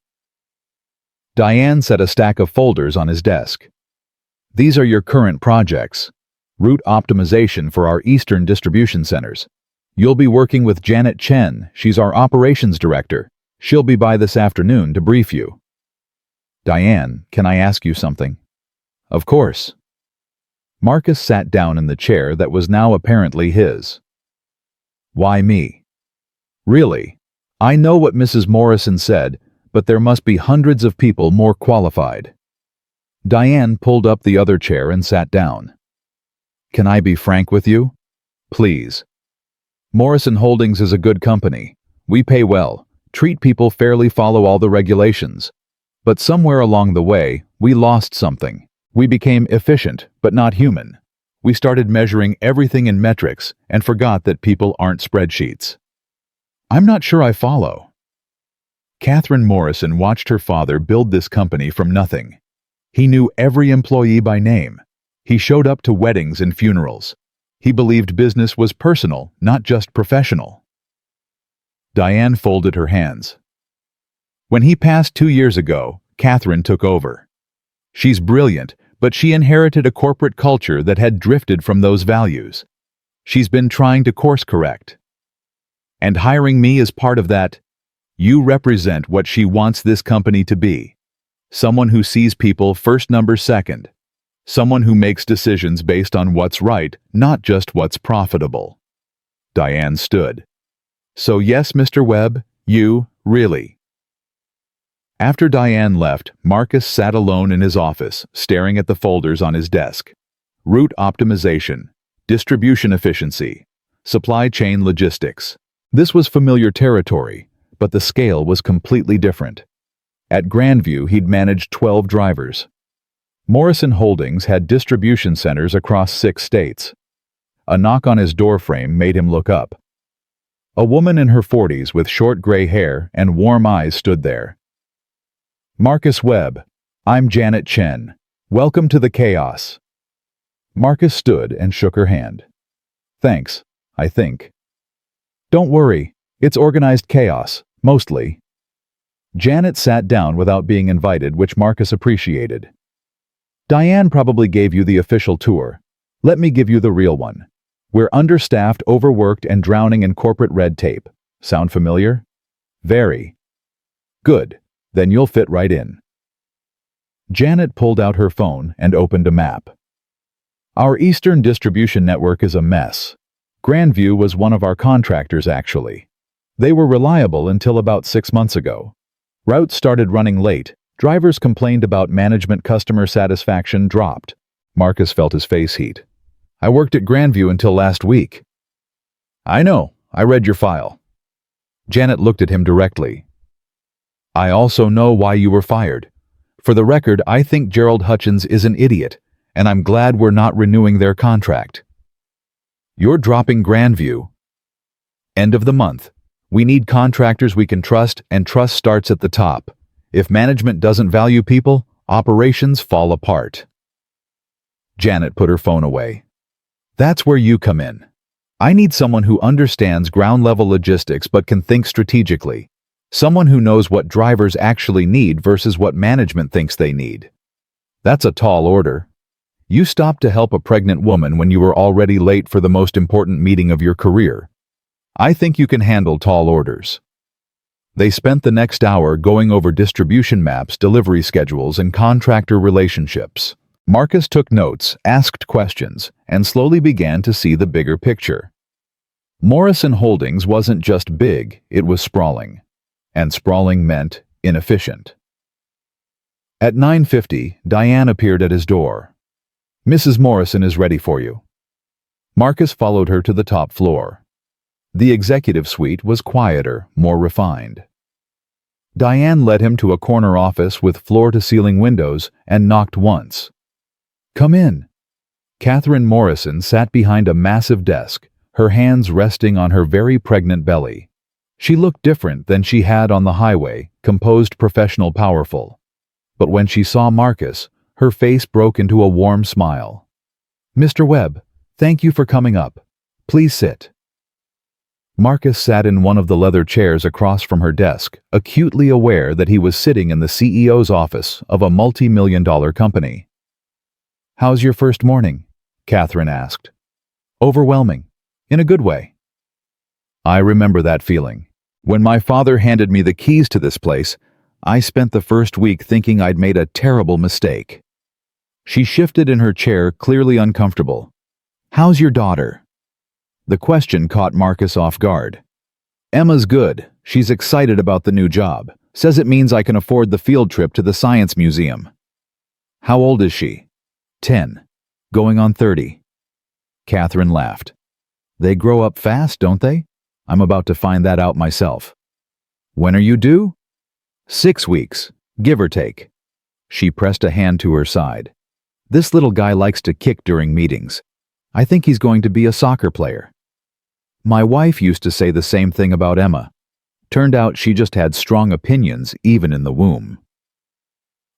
A: Diane set a stack of folders on his desk. "These are your current projects. Route optimization for our Eastern distribution centers. You'll be working with Janet Chen. She's our operations director. She'll be by this afternoon to brief you." "Diane, can I ask you something?" "Of course." Marcus sat down in the chair that was now apparently his. "Why me?" "Really, I know what Mrs. Morrison said, but there must be hundreds of people more qualified." Diane pulled up the other chair and sat down. "Can I be frank with you? Please. Morrison Holdings is a good company. We pay well, treat people fairly, follow all the regulations. But somewhere along the way, we lost something. We became efficient, but not human. We started measuring everything in metrics and forgot that people aren't spreadsheets." "I'm not sure I follow." Catherine Morrison watched her father build this company from nothing. He knew every employee by name. He showed up to weddings and funerals. He believed business was personal, not just professional. Diane folded her hands. "When he passed 2 years ago, Catherine took over. She's brilliant, but she inherited a corporate culture that had drifted from those values. She's been trying to course correct. And hiring me is part of that. You represent what she wants this company to be. Someone who sees people first, number second. Someone who makes decisions based on what's right, not just what's profitable." Diane stood. "So yes, Mr. Webb, you, really." After Diane left, Marcus sat alone in his office, staring at the folders on his desk. Route optimization, distribution efficiency, supply chain logistics. This was familiar territory, but the scale was completely different. At Grandview, he'd managed 12 drivers. Morrison Holdings had distribution centers across 6 states. A knock on his doorframe made him look up. A woman in her 40s with short gray hair and warm eyes stood there. "Marcus Webb, I'm Janet Chen. Welcome to the chaos." Marcus stood and shook her hand. "Thanks, I think." "Don't worry, it's organized chaos, mostly." Janet sat down without being invited, which Marcus appreciated. "Diane probably gave you the official tour. Let me give you the real one. We're understaffed, overworked, and drowning in corporate red tape. Sound familiar?" "Very." "Good, then you'll fit right in." Janet pulled out her phone and opened a map. "Our Eastern distribution network is a mess. Grandview was one of our contractors, actually. They were reliable until about 6 months ago. Routes started running late. Drivers complained about management, customer satisfaction dropped." Marcus felt his face heat. "I worked at Grandview until last week." "I know, I read your file." Janet looked at him directly. "I also know why you were fired. For the record, I think Gerald Hutchins is an idiot, and I'm glad we're not renewing their contract." "You're dropping Grandview." "End of the month. We need contractors we can trust, and trust starts at the top. If management doesn't value people, operations fall apart." Janet put her phone away. That's where you come in. I need someone who understands ground-level logistics but can think strategically. Someone who knows what drivers actually need versus what management thinks they need. That's a tall order. You stopped to help a pregnant woman when you were already late for the most important meeting of your career. I think you can handle tall orders. They spent the next hour going over distribution maps, delivery schedules, and contractor relationships. Marcus took notes, asked questions, and slowly began to see the bigger picture. Morrison Holdings wasn't just big, it was sprawling. And sprawling meant inefficient. At 9:50, Diane appeared at his door. "Mrs. Morrison is ready for you." Marcus followed her to the top floor. The executive suite was quieter, more refined. Diane led him to a corner office with floor-to-ceiling windows and knocked once. "Come in." Catherine Morrison sat behind a massive desk, her hands resting on her very pregnant belly. She looked different than she had on the highway, composed, professional, powerful. But when she saw Marcus, her face broke into a warm smile. "Mr. Webb, thank you for coming up. Please sit." Marcus sat in one of the leather chairs across from her desk, acutely aware that he was sitting in the CEO's office of a multi-million-dollar company. "How's your first morning?" Catherine asked. "Overwhelming. In a good way." "I remember that feeling. When my father handed me the keys to this place, I spent the first week thinking I'd made a terrible mistake." She shifted in her chair, clearly uncomfortable. "How's your daughter?" The question caught Marcus off guard. "Emma's good. She's excited about the new job. Says it means I can afford the field trip to the Science Museum." "How old is she?" 10. Going on 30. Catherine laughed. "They grow up fast, don't they? I'm about to find that out myself." "When are you due?" 6 weeks, give or take." She pressed a hand to her side. "This little guy likes to kick during meetings. I think he's going to be a soccer player." My wife used to say the same thing about Emma. Turned out she just had strong opinions even in the womb.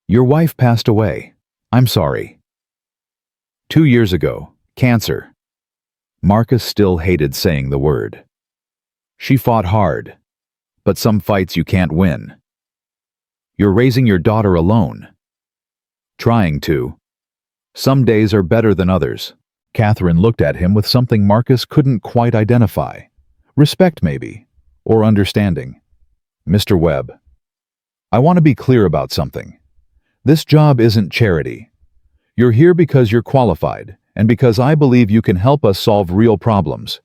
A: "Your wife passed away. I'm sorry." 2 years ago, cancer. Marcus still hated saying the word. "She fought hard. But some fights you can't win." "You're raising your daughter alone." "Trying to. Some days are better than others." Catherine looked at him with something Marcus couldn't quite identify. Respect, maybe, or understanding. "Mr. Webb, I want to be clear about something. This job isn't charity. You're here because you're qualified, and because I believe you can help us solve real problems.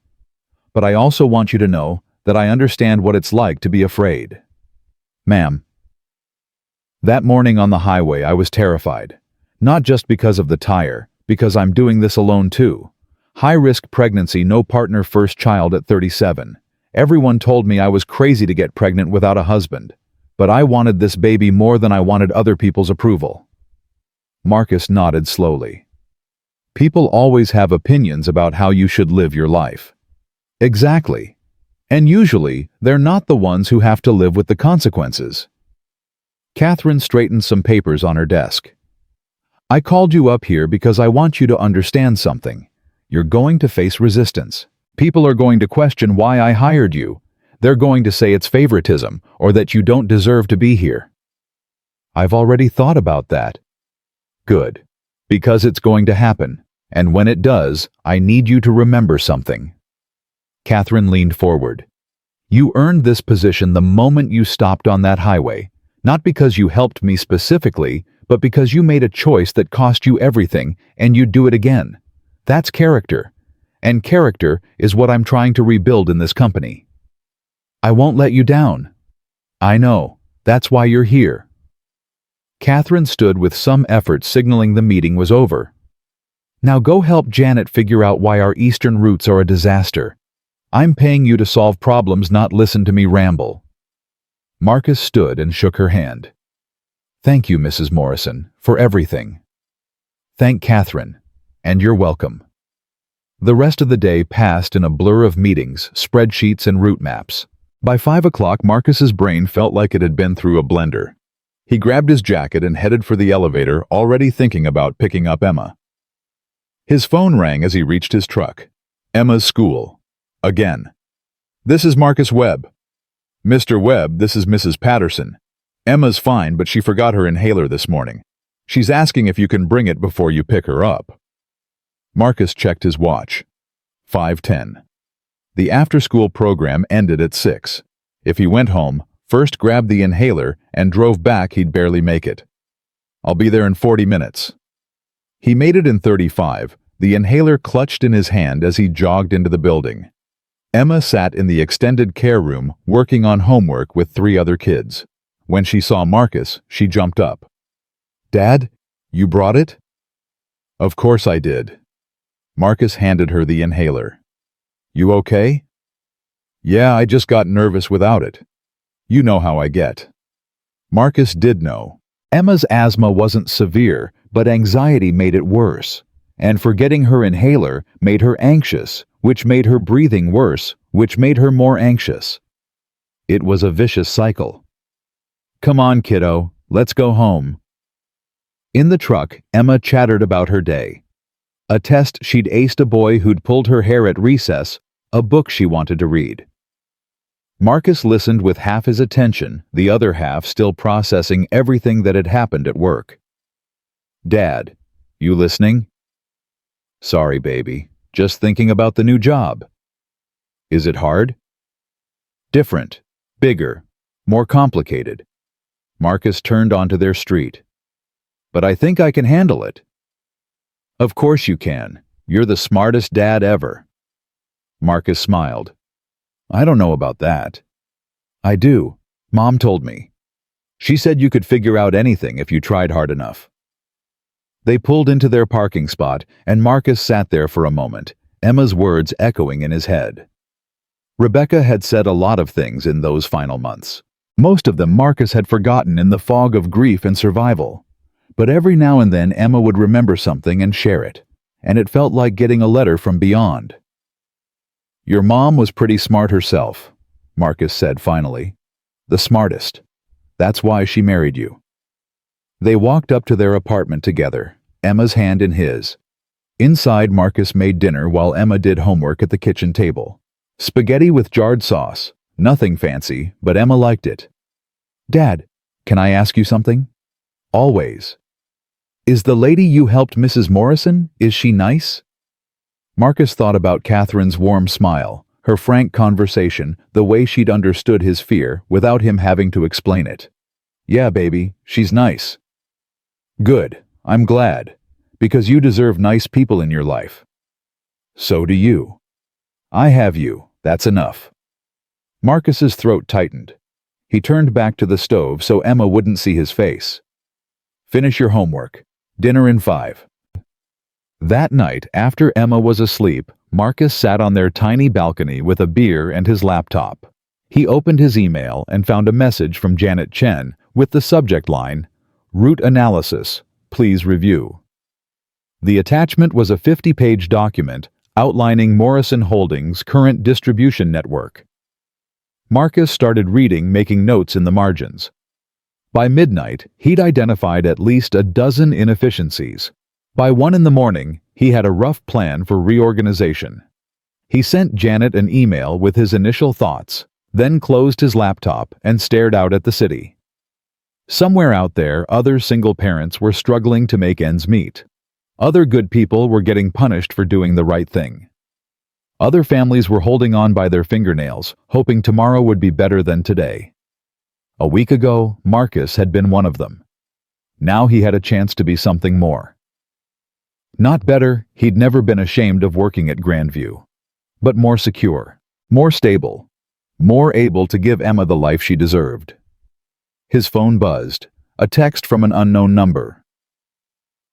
A: But I also want you to know that I understand what it's like to be afraid." "Ma'am." That morning on the highway I was terrified. Not just because of the tire, because I'm doing this alone too. High-risk pregnancy, no partner, first child at 37. Everyone told me I was crazy to get pregnant without a husband. But I wanted this baby more than I wanted other people's approval. Marcus nodded slowly. "People always have opinions about how you should live your life." "Exactly. And usually, they're not the ones who have to live with the consequences." Catherine straightened some papers on her desk. "I called you up here because I want you to understand something. You're going to face resistance. People are going to question why I hired you. They're going to say it's favoritism or that you don't deserve to be here." "I've already thought about that." "Good. Because it's going to happen. And when it does, I need you to remember something." Catherine leaned forward. "You earned this position the moment you stopped on that highway, not because you helped me specifically, but because you made a choice that cost you everything, and you'd do it again. That's character. And character is what I'm trying to rebuild in this company." "I won't let you down." "I know. That's why you're here." Catherine stood with some effort, signaling the meeting was over. "Now go help Janet figure out why our eastern routes are a disaster. I'm paying you to solve problems, not listen to me ramble." Marcus stood and shook her hand. "Thank you, Mrs. Morrison, for everything." "Thank Catherine, and you're welcome." The rest of the day passed in a blur of meetings, spreadsheets, and route maps. By 5 o'clock, Marcus's brain felt like it had been through a blender. He grabbed his jacket and headed for the elevator, already thinking about picking up Emma. His phone rang as he reached his truck. Emma's school. Again. This is Marcus Webb. Mr. Webb, this is Mrs. Patterson. Emma's fine, but she forgot her inhaler this morning. She's asking if you can bring it before you pick her up. Marcus checked his watch. 5:10. The after-school program ended at 6. If he went home, first grabbed the inhaler and drove back, he'd barely make it. I'll be there in 40 minutes. He made it in 35, the inhaler clutched in his hand as he jogged into the building. Emma sat in the extended care room working on homework with 3 other kids. When she saw Marcus, she jumped up. Dad, you brought it? Of course I did. Marcus handed her the inhaler. You okay? Yeah, I just got nervous without it. You know how I get. Marcus did know. Emma's asthma wasn't severe, but anxiety made it worse. And forgetting her inhaler made her anxious, which made her breathing worse, which made her more anxious. It was a vicious cycle. Come on, kiddo, let's go home. In the truck, Emma chattered about her day. A test she'd aced, a boy who'd pulled her hair at recess, a book she wanted to read. Marcus listened with half his attention, the other half still processing everything that had happened at work. Dad, you listening? Sorry, baby. Just thinking about the new job. Is it hard? Different, bigger, more complicated. Marcus turned onto their street. But I think I can handle it. Of course you can. You're the smartest dad ever. Marcus smiled. I don't know about that. I do. Mom told me. She said you could figure out anything if you tried hard enough. They pulled into their parking spot, and Marcus sat there for a moment, Emma's words echoing in his head. Rebecca had said a lot of things in those final months. Most of them Marcus had forgotten in the fog of grief and survival. But every now and then Emma would remember something and share it, and it felt like getting a letter from beyond. Your mom was pretty smart herself, Marcus said finally. The smartest. That's why she married you. They walked up to their apartment together, Emma's hand in his. Inside, Marcus made dinner while Emma did homework at the kitchen table. Spaghetti with jarred sauce. Nothing fancy, but Emma liked it. Dad, can I ask you something? Always. Is the lady you helped Mrs. Morrison, is she nice? Marcus thought about Catherine's warm smile, her frank conversation, the way she'd understood his fear without him having to explain it. Yeah, baby, she's nice. Good, I'm glad, because you deserve nice people in your life. So do you. I have you, that's enough. Marcus's throat tightened. He turned back to the stove so Emma wouldn't see his face. Finish your homework. Dinner in 5. That night, after Emma was asleep, Marcus sat on their tiny balcony with a beer and his laptop. He opened his email and found a message from Janet Chen with the subject line, Root Analysis, Please Review. The attachment was a 50-page document outlining Morrison Holdings' current distribution network. Marcus started reading, making notes in the margins. By midnight, he'd identified at least a dozen inefficiencies. By 1 a.m, he had a rough plan for reorganization. He sent Janet an email with his initial thoughts, then closed his laptop and stared out at the city. Somewhere out there, other single parents were struggling to make ends meet. Other good people were getting punished for doing the right thing. Other families were holding on by their fingernails, hoping tomorrow would be better than today. A week ago, Marcus had been one of them. Now he had a chance to be something more. Not better, he'd never been ashamed of working at Grandview. But more secure, more stable, more able to give Emma the life she deserved. His phone buzzed, a text from an unknown number.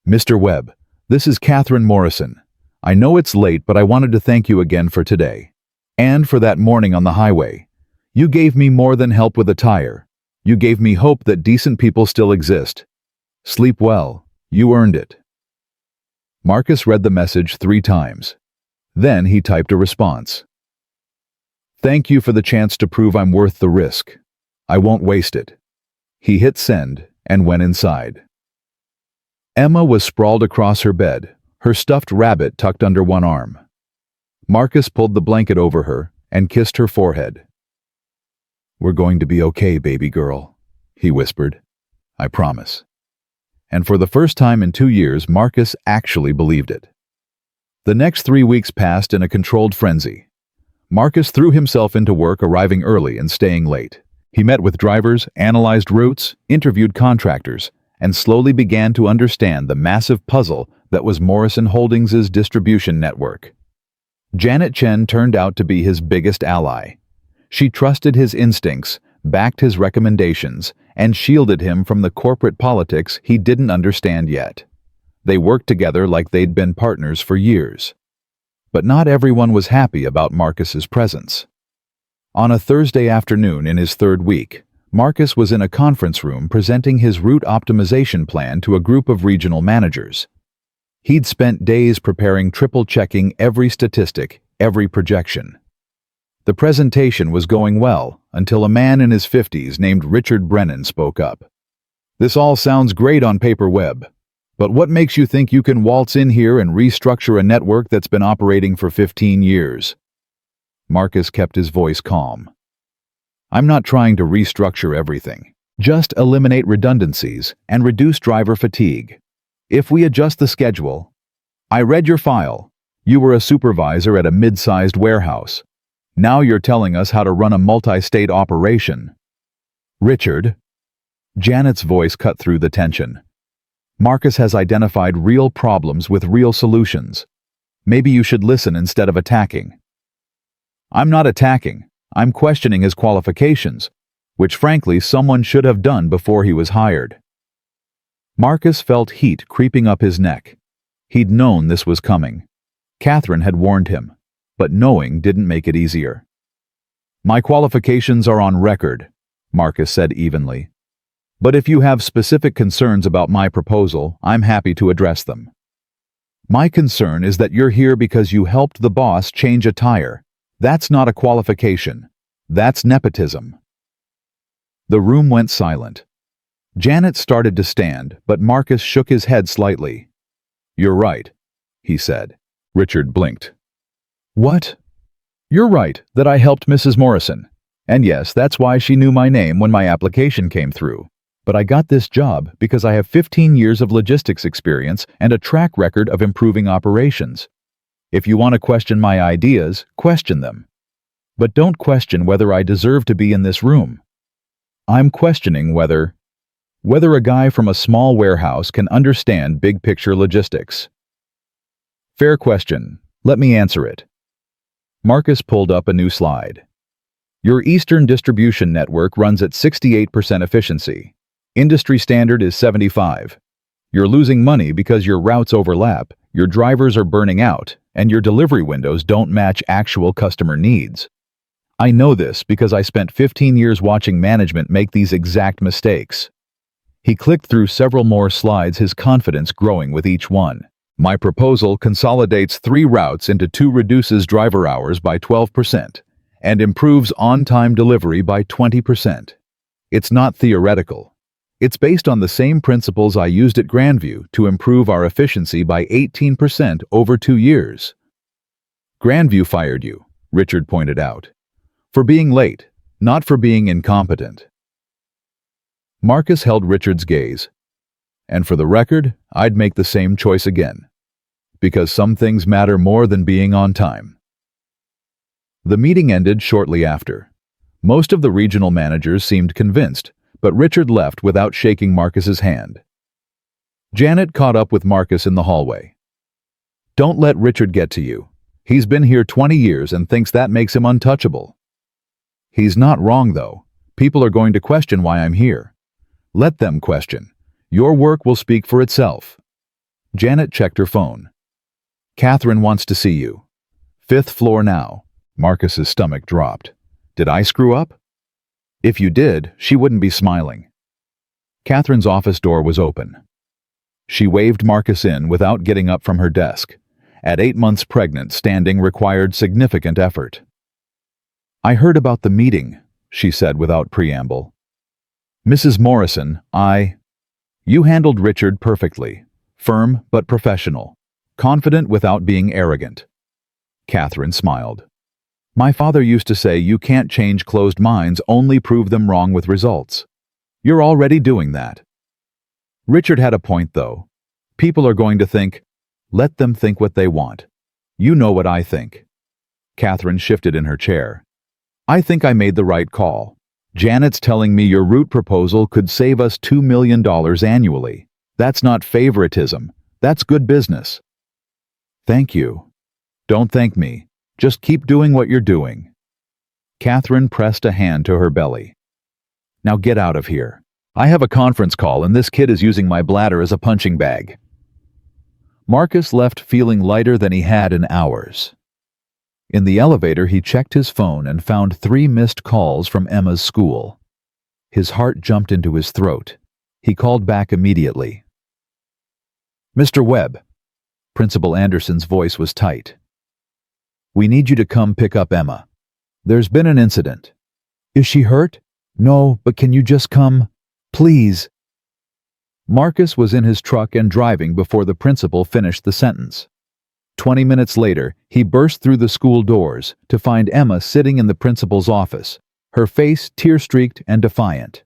A: Mr. Webb, this is Catherine Morrison. I know it's late, but I wanted to thank you again for today. And for that morning on the highway. You gave me more than help with a tire. You gave me hope that decent people still exist. Sleep well. You earned it. Marcus read the message 3 times. Then he typed a response. Thank you for the chance to prove I'm worth the risk. I won't waste it. He hit send and went inside. Emma was sprawled across her bed, her stuffed rabbit tucked under one arm. Marcus pulled the blanket over her and kissed her forehead. "We're going to be okay, baby girl," he whispered. "I promise." And for the first time in 2 years, Marcus actually believed it. The next 3 weeks passed in a controlled frenzy. Marcus threw himself into work, arriving early and staying late. He met with drivers, analyzed routes, interviewed contractors, and slowly began to understand the massive puzzle that was Morrison Holdings' distribution network. Janet Chen turned out to be his biggest ally. She trusted his instincts, backed his recommendations, and shielded him from the corporate politics he didn't understand yet. They worked together like they'd been partners for years. But not everyone was happy about Marcus's presence. On a Thursday afternoon in his 3rd week, Marcus was in a conference room presenting his route optimization plan to a group of regional managers. He'd spent days preparing, triple-checking every statistic, every projection. The presentation was going well until a man in his 50s named Richard Brennan spoke up. "This all sounds great on paper, Webb, but what makes you think you can waltz in here and restructure a network that's been operating for 15 years? Marcus kept his voice calm. "I'm not trying to restructure everything. Just eliminate redundancies and reduce driver fatigue. If we adjust the schedule..." "I read your file. You were a supervisor at a mid-sized warehouse. Now you're telling us how to run a multi-state operation." "Richard." Janet's voice cut through the tension. "Marcus has identified real problems with real solutions. Maybe you should listen instead of attacking." "I'm not attacking. I'm questioning his qualifications, which frankly someone should have done before he was hired." Marcus felt heat creeping up his neck. He'd known this was coming. Catherine had warned him, but knowing didn't make it easier. "My qualifications are on record," Marcus said evenly. "But if you have specific concerns about my proposal, I'm happy to address them. My concern is that you're here because you helped the boss change a tire. That's not a qualification. That's nepotism." The room went silent. Janet started to stand, but Marcus shook his head slightly. "You're right," he said. Richard blinked. "What?" "You're right that I helped Mrs. Morrison. And yes, that's why she knew my name when my application came through. But I got this job because I have 15 years of logistics experience and a track record of improving operations. If you want to question my ideas, question them. But don't question whether I deserve to be in this room. I'm questioning whether a guy from a small warehouse can understand big-picture logistics." "Fair question. Let me answer it." Marcus pulled up a new slide. "Your Eastern distribution network runs at 68% efficiency. Industry standard is 75. You're losing money because your routes overlap, your drivers are burning out, and your delivery windows don't match actual customer needs. I know this because I spent 15 years watching management make these exact mistakes." He clicked through several more slides, his confidence growing with each one. "My proposal consolidates 3 routes into 2, reduces driver hours by 12%, and improves on-time delivery by 20%. It's not theoretical. It's based on the same principles I used at Grandview to improve our efficiency by 18% over 2 years. "Grandview fired you," Richard pointed out, "for being late, not for being incompetent." Marcus held Richard's gaze. "And for the record, I'd make the same choice again. Because some things matter more than being on time." The meeting ended shortly after. Most of the regional managers seemed convinced, but Richard left without shaking Marcus's hand. Janet caught up with Marcus in the hallway. "Don't let Richard get to you. He's been here 20 years and thinks that makes him untouchable." "He's not wrong, though. People are going to question why I'm here. Let them question. Your work will speak for itself." Janet checked her phone. "Catherine wants to see you. 5th floor now." Marcus's stomach dropped. "Did I screw up?" "If you did, she wouldn't be smiling." Catherine's office door was open. She waved Marcus in without getting up from her desk. At 8 months pregnant, standing required significant effort. "I heard about the meeting," she said without preamble. "Mrs. Morrison, You handled Richard perfectly. Firm but professional. confident without being arrogant. Catherine smiled. My father used to say you can't change closed minds, only prove them wrong with results. You're already doing that. Richard had a point, though. People are going to think, let them think what they want. You know what I think. Catherine shifted in her chair. I think I made the right call. Janet's telling me your route proposal could save us $2 million annually. That's not favoritism. That's good business. Thank you. Don't thank me. Just keep doing what you're doing. Catherine pressed a hand to her belly. Now get out of here. I have a conference call and this kid is using my bladder as a punching bag. Marcus left feeling lighter than he had in hours. In the elevator, he checked his phone and found 3 missed calls from Emma's school. His heart jumped into his throat. He called back immediately. Mr. Webb. Principal Anderson's voice was tight. We need you to come pick up Emma. There's been an incident. Is she hurt? No, but can you just come? Please. Marcus was in his truck and driving before the principal finished the sentence. 20 minutes later, he burst through the school doors to find Emma sitting in the principal's office, her face tear-streaked and defiant.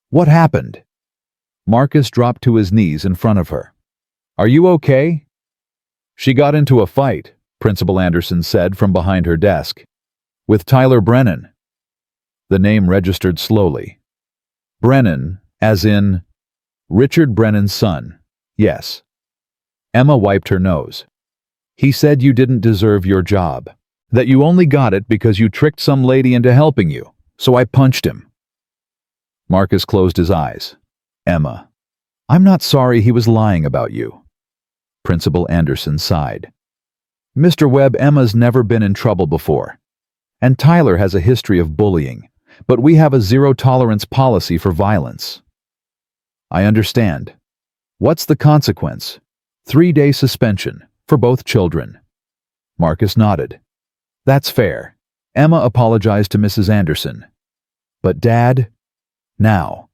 A: What happened? Marcus dropped to his knees in front of her. Are you okay? She got into a fight, Principal Anderson said from behind her desk. With Tyler Brennan. The name registered slowly. Brennan, as in Richard Brennan's son. Yes. Emma wiped her nose. He said you didn't deserve your job, that you only got it because you tricked some lady into helping you, so I punched him. Marcus closed his eyes. Emma, I'm not sorry he was lying about you. Principal Anderson sighed. Mr. Webb, Emma's never been in trouble before. And Tyler has a history of bullying, but we have a zero-tolerance policy for violence. I understand. What's the consequence? 3-day suspension. For both children. Marcus nodded. That's fair. Emma apologized to Mrs. Anderson. But Dad? Now.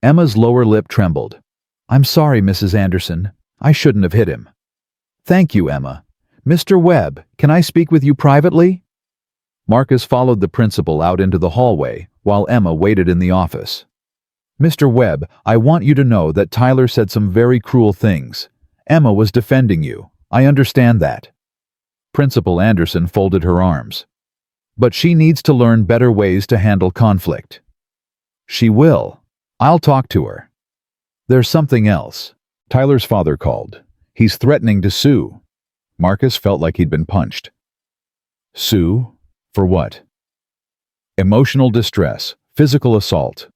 A: Emma's lower lip trembled. I'm sorry, Mrs. Anderson. I shouldn't have hit him. Thank you, Emma. Mr. Webb, can I speak with you privately? Marcus followed the principal out into the hallway while Emma waited in the office. Mr. Webb, I want you to know that Tyler said some very cruel things. Emma was defending you. I understand that. Principal Anderson folded her arms. But she needs to learn better ways to handle conflict. She will. I'll talk to her. There's something else. Tyler's father called. He's threatening to sue. Marcus felt like he'd been punched. Sue? For what? Emotional distress, physical assault.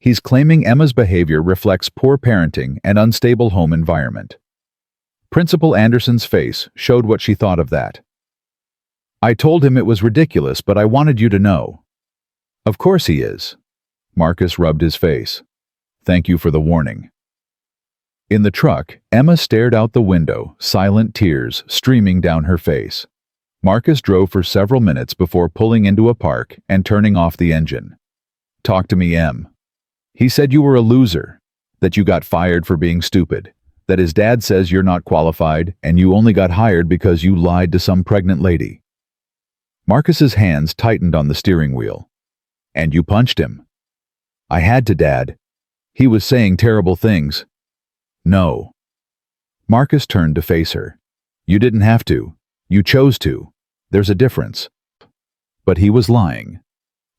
A: He's claiming Emma's behavior reflects poor parenting and unstable home environment. Principal Anderson's face showed what she thought of that. I told him it was ridiculous, but I wanted you to know. Of course he is. Marcus rubbed his face. Thank you for the warning. In the truck, Emma stared out the window, silent tears streaming down her face. Marcus drove for several minutes before pulling into a park and turning off the engine. Talk to me, Em. He said you were a loser, that you got fired for being stupid. That his dad says you're not qualified and you only got hired because you lied to some pregnant lady. Marcus's hands tightened on the steering wheel. And you punched him. I had to, Dad. He was saying terrible things. No. Marcus turned to face her. You didn't have to. You chose to. There's a difference. But he was lying.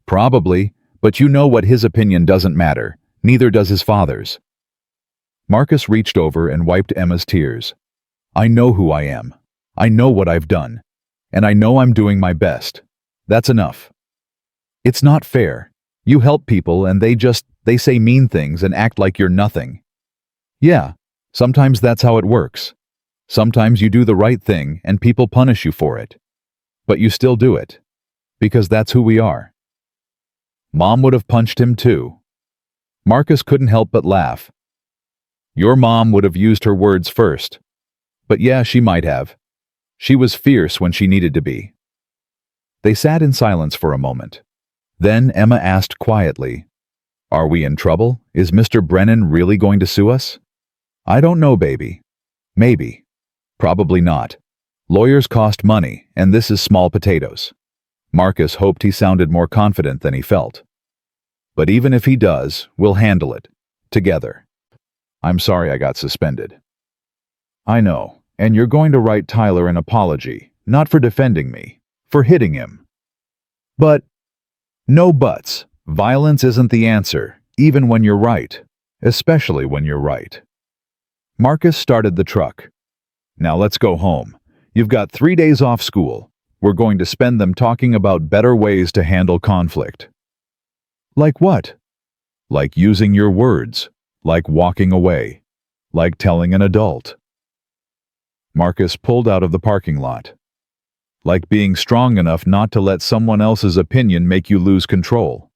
A: Probably, but you know what, his opinion doesn't matter. Neither does his father's. Marcus reached over and wiped Emma's tears. I know who I am. I know what I've done. And I know I'm doing my best. That's enough. It's not fair. You help people and they say mean things and act like you're nothing. Yeah, sometimes that's how it works. Sometimes you do the right thing and people punish you for it. But you still do it. Because that's who we are. Mom would have punched him too. Marcus couldn't help but laugh. Your mom would have used her words first. But yeah, she might have. She was fierce when she needed to be. They sat in silence for a moment. Then Emma asked quietly, Are we in trouble? Is Mr. Brennan really going to sue us? I don't know, baby. Maybe. Probably not. Lawyers cost money, and this is small potatoes. Marcus hoped he sounded more confident than he felt. But even if he does, we'll handle it. Together. I'm sorry I got suspended. I know, and you're going to write Tyler an apology, not for defending me, for hitting him. But, no buts. Violence isn't the answer, even when you're right. Especially when you're right. Marcus started the truck. Now let's go home. You've got 3 days off school. We're going to spend them talking about better ways to handle conflict. Like what? Like using your words. Like walking away. Like telling an adult. Marcus pulled out of the parking lot. Like being strong enough not to let someone else's opinion make you lose control.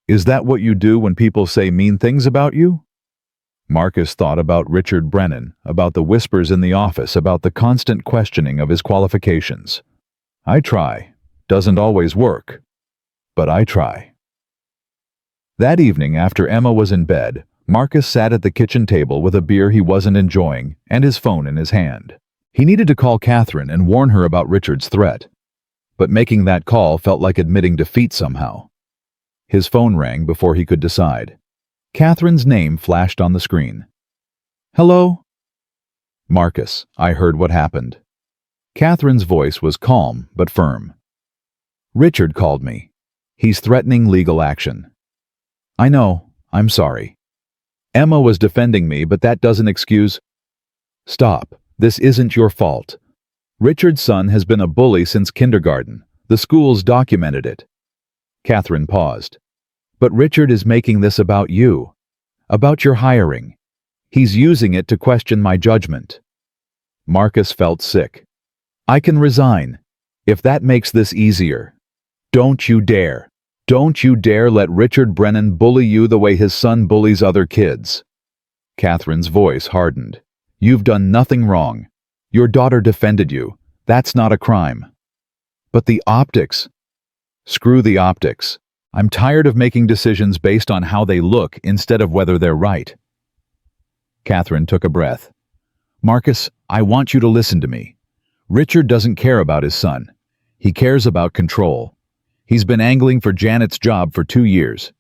A: Is that what you do when people say mean things about you? Marcus thought about Richard Brennan, about the whispers in the office, about the constant questioning of his qualifications. I try. Doesn't always work. But I try. That evening, after Emma was in bed, Marcus sat at the kitchen table with a beer he wasn't enjoying and his phone in his hand. He needed to call Catherine and warn her about Richard's threat. But making that call felt like admitting defeat somehow. His phone rang before he could decide. Catherine's name flashed on the screen. Hello? Marcus, I heard what happened. Catherine's voice was calm but firm. Richard called me. He's threatening legal action. I know. I'm sorry. Emma was defending me, but that doesn't excuse... Stop. This isn't your fault. Richard's son has been a bully since kindergarten. The schools documented it. Catherine paused. But Richard is making this about you. About your hiring. He's using it to question my judgment. Marcus felt sick. I can resign. If that makes this easier. Don't you dare. Don't you dare let Richard Brennan bully you the way his son bullies other kids. Catherine's voice hardened. You've done nothing wrong. Your daughter defended you. That's not a crime. But the optics. Screw the optics. I'm tired of making decisions based on how they look instead of whether they're right. Catherine took a breath. Marcus, I want you to listen to me. Richard doesn't care about his son. He cares about control. He's been angling for Janet's job for 2 years.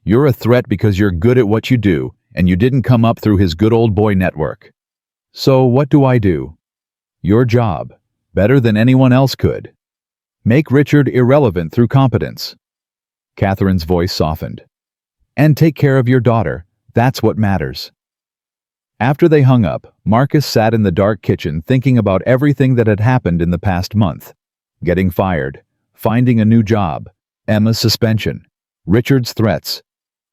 A: You're a threat because you're good at what you do, and you didn't come up through his good old boy network. So what do? Your job. Better than anyone else could. Make Richard irrelevant through competence. Catherine's voice softened. And take care of your daughter. That's what matters. After they hung up, Marcus sat in the dark kitchen thinking about everything that had happened in the past month. Getting fired, finding a new job, Emma's suspension, Richard's threats.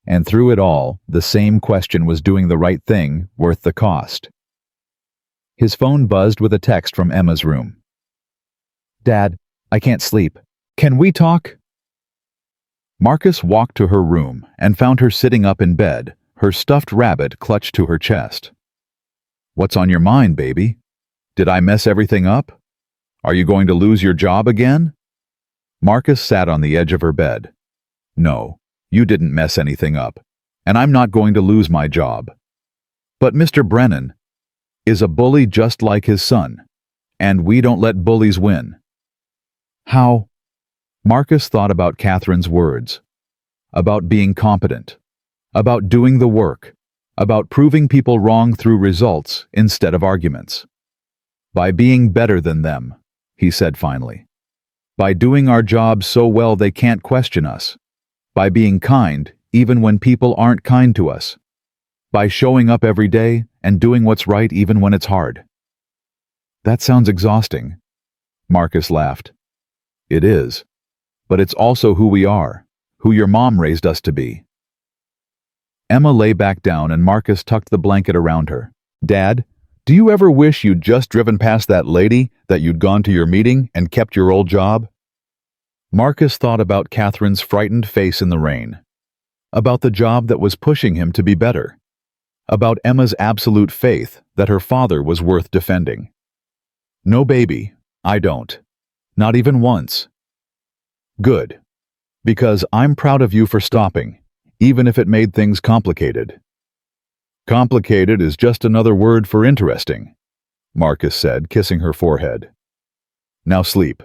A: And through it all, the same question was doing the right thing worth the cost. His phone buzzed with a text from Emma's room. Dad, I can't sleep. Can we talk? Marcus walked to her room and found her sitting up in bed, her stuffed rabbit clutched to her chest. What's on your mind, baby? Did I mess everything up? Are you going to lose your job again? Marcus sat on the edge of her bed. No, you didn't mess anything up, and I'm not going to lose my job. But Mr. Brennan is a bully just like his son, and we don't let bullies win. How? Marcus thought about Catherine's words, about being competent, about doing the work, about proving people wrong through results instead of arguments. By being better than them, he said finally. By doing our job so well they can't question us. By being kind even when people aren't kind to us. By showing up every day and doing what's right even when it's hard. That sounds exhausting. Marcus laughed. It is. But it's also who we are, who your mom raised us to be. Emma lay back down and Marcus tucked the blanket around her. Dad, do you ever wish you'd just driven past that lady, that you'd gone to your meeting and kept your old job? Marcus thought about Catherine's frightened face in the rain, about the job that was pushing him to be better, about Emma's absolute faith that her father was worth defending. No, baby, I don't. Not even once. Good. Because I'm proud of you for stopping, even if it made things complicated. Complicated is just another word for interesting. Marcus said, kissing her forehead. Now sleep.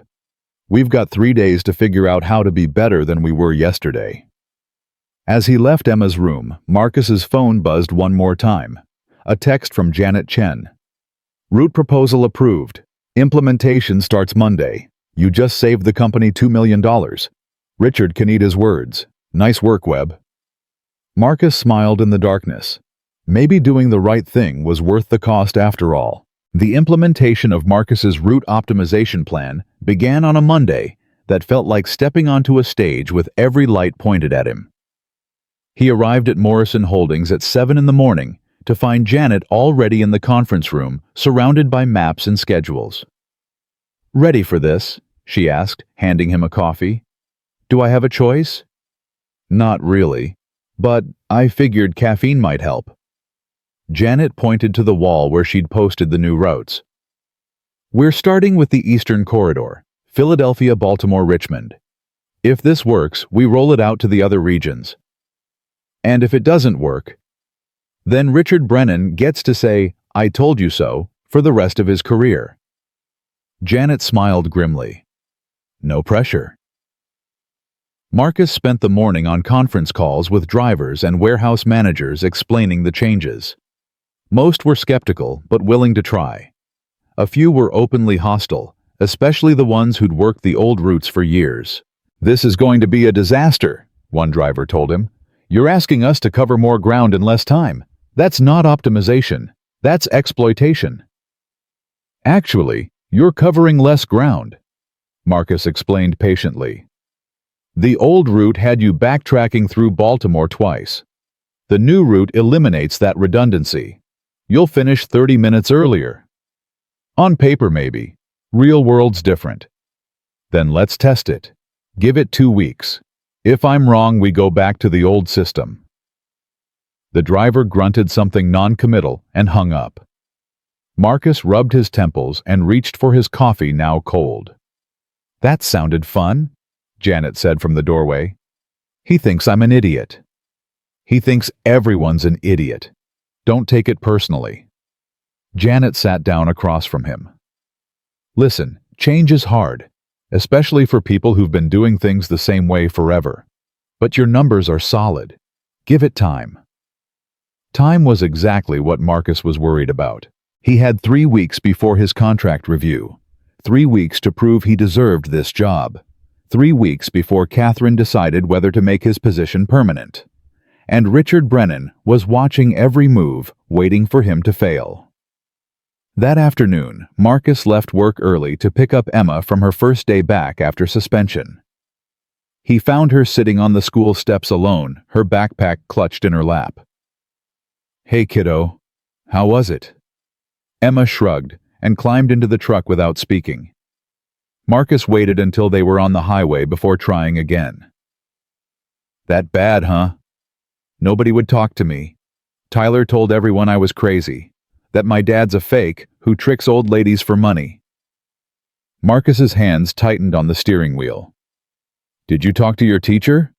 A: We've got 3 days to figure out how to be better than we were yesterday. As he left Emma's room, Marcus's phone buzzed one more time. A text from Janet Chen. Route proposal approved. Implementation starts Monday. You just saved the company $2 million. Richard can eat his words. Nice work, Webb. Marcus smiled in the darkness. Maybe doing the right thing was worth the cost after all. The implementation of Marcus's route optimization plan began on a Monday that felt like stepping onto a stage with every light pointed at him. He arrived at Morrison Holdings at 7 in the morning to find Janet already in the conference room, surrounded by maps and schedules. "Ready for this?" she asked, handing him a coffee. "Do I have a choice?" "Not really, but I figured caffeine might help." Janet pointed to the wall where she'd posted the new routes. "We're starting with the Eastern Corridor, Philadelphia, Baltimore, Richmond. If this works, we roll it out to the other regions. And if it doesn't work, then Richard Brennan gets to say, 'I told you so,' for the rest of his career." Janet smiled grimly. No pressure. Marcus spent the morning on conference calls with drivers and warehouse managers explaining the changes. Most were skeptical, but willing to try. A few were openly hostile, especially the ones who'd worked the old routes for years. "This is going to be a disaster," one driver told him. "You're asking us to cover more ground in less time. That's not optimization. That's exploitation." "Actually, you're covering less ground," Marcus explained patiently. "The old route had you backtracking through Baltimore twice. The new route eliminates that redundancy. You'll finish 30 minutes earlier. On paper maybe. Real world's different. Then let's test it. Give it 2 weeks. If I'm wrong, we go back to the old system." The driver grunted something non-committal and hung up. Marcus rubbed his temples and reached for his coffee, now cold. "That sounded fun," Janet said from the doorway. "He thinks I'm an idiot." "He thinks everyone's an idiot. Don't take it personally." Janet sat down across from him. "Listen, change is hard, especially for people who've been doing things the same way forever. But your numbers are solid. Give it time." Time was exactly what Marcus was worried about. He had 3 weeks before his contract review. 3 weeks to prove he deserved this job. 3 weeks before Catherine decided whether to make his position permanent. And Richard Brennan was watching every move, waiting for him to fail. That afternoon, Marcus left work early to pick up Emma from her first day back after suspension. He found her sitting on the school steps alone, her backpack clutched in her lap. "Hey, kiddo. How was it?" Emma shrugged and climbed into the truck without speaking. Marcus waited until they were on the highway before trying again. "That bad, huh? Nobody would talk to me. Tyler told everyone I was crazy. That my dad's a fake who tricks old ladies for money." Marcus's hands tightened on the steering wheel. "Did you talk to your teacher?"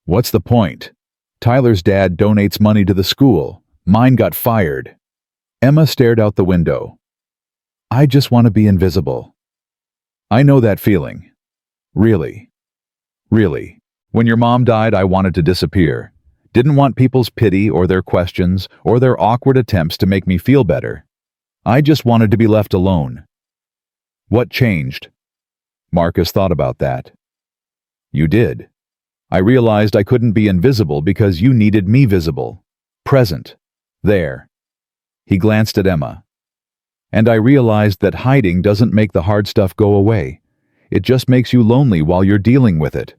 A: "What's the point? Tyler's dad donates money to the school. Mine got fired." Emma stared out the window. "I just want to be invisible." "I know that feeling. Really. Really. When your mom died, I wanted to disappear. Didn't want people's pity or their questions or their awkward attempts to make me feel better. I just wanted to be left alone." "What changed?" Marcus thought about that. "You did. I realized I couldn't be invisible because you needed me visible. Present. There." He glanced at Emma. "And I realized that hiding doesn't make the hard stuff go away. It just makes you lonely while you're dealing with it."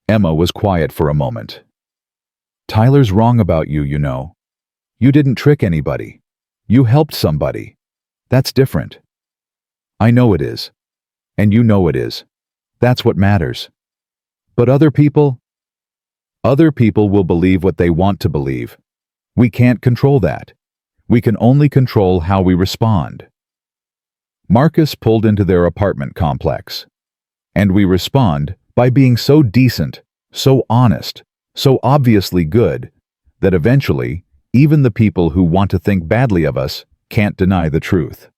A: Emma was quiet for a moment. "Tyler's wrong about you, you know. You didn't trick anybody. You helped somebody. That's different." "I know it is. And you know it is. That's what matters. But other people? Other people will believe what they want to believe. We can't control that. We can only control how we respond." Marcus pulled into their apartment complex. "And we respond by being so decent, so honest, so obviously good, that eventually, even the people who want to think badly of us Can't deny the truth.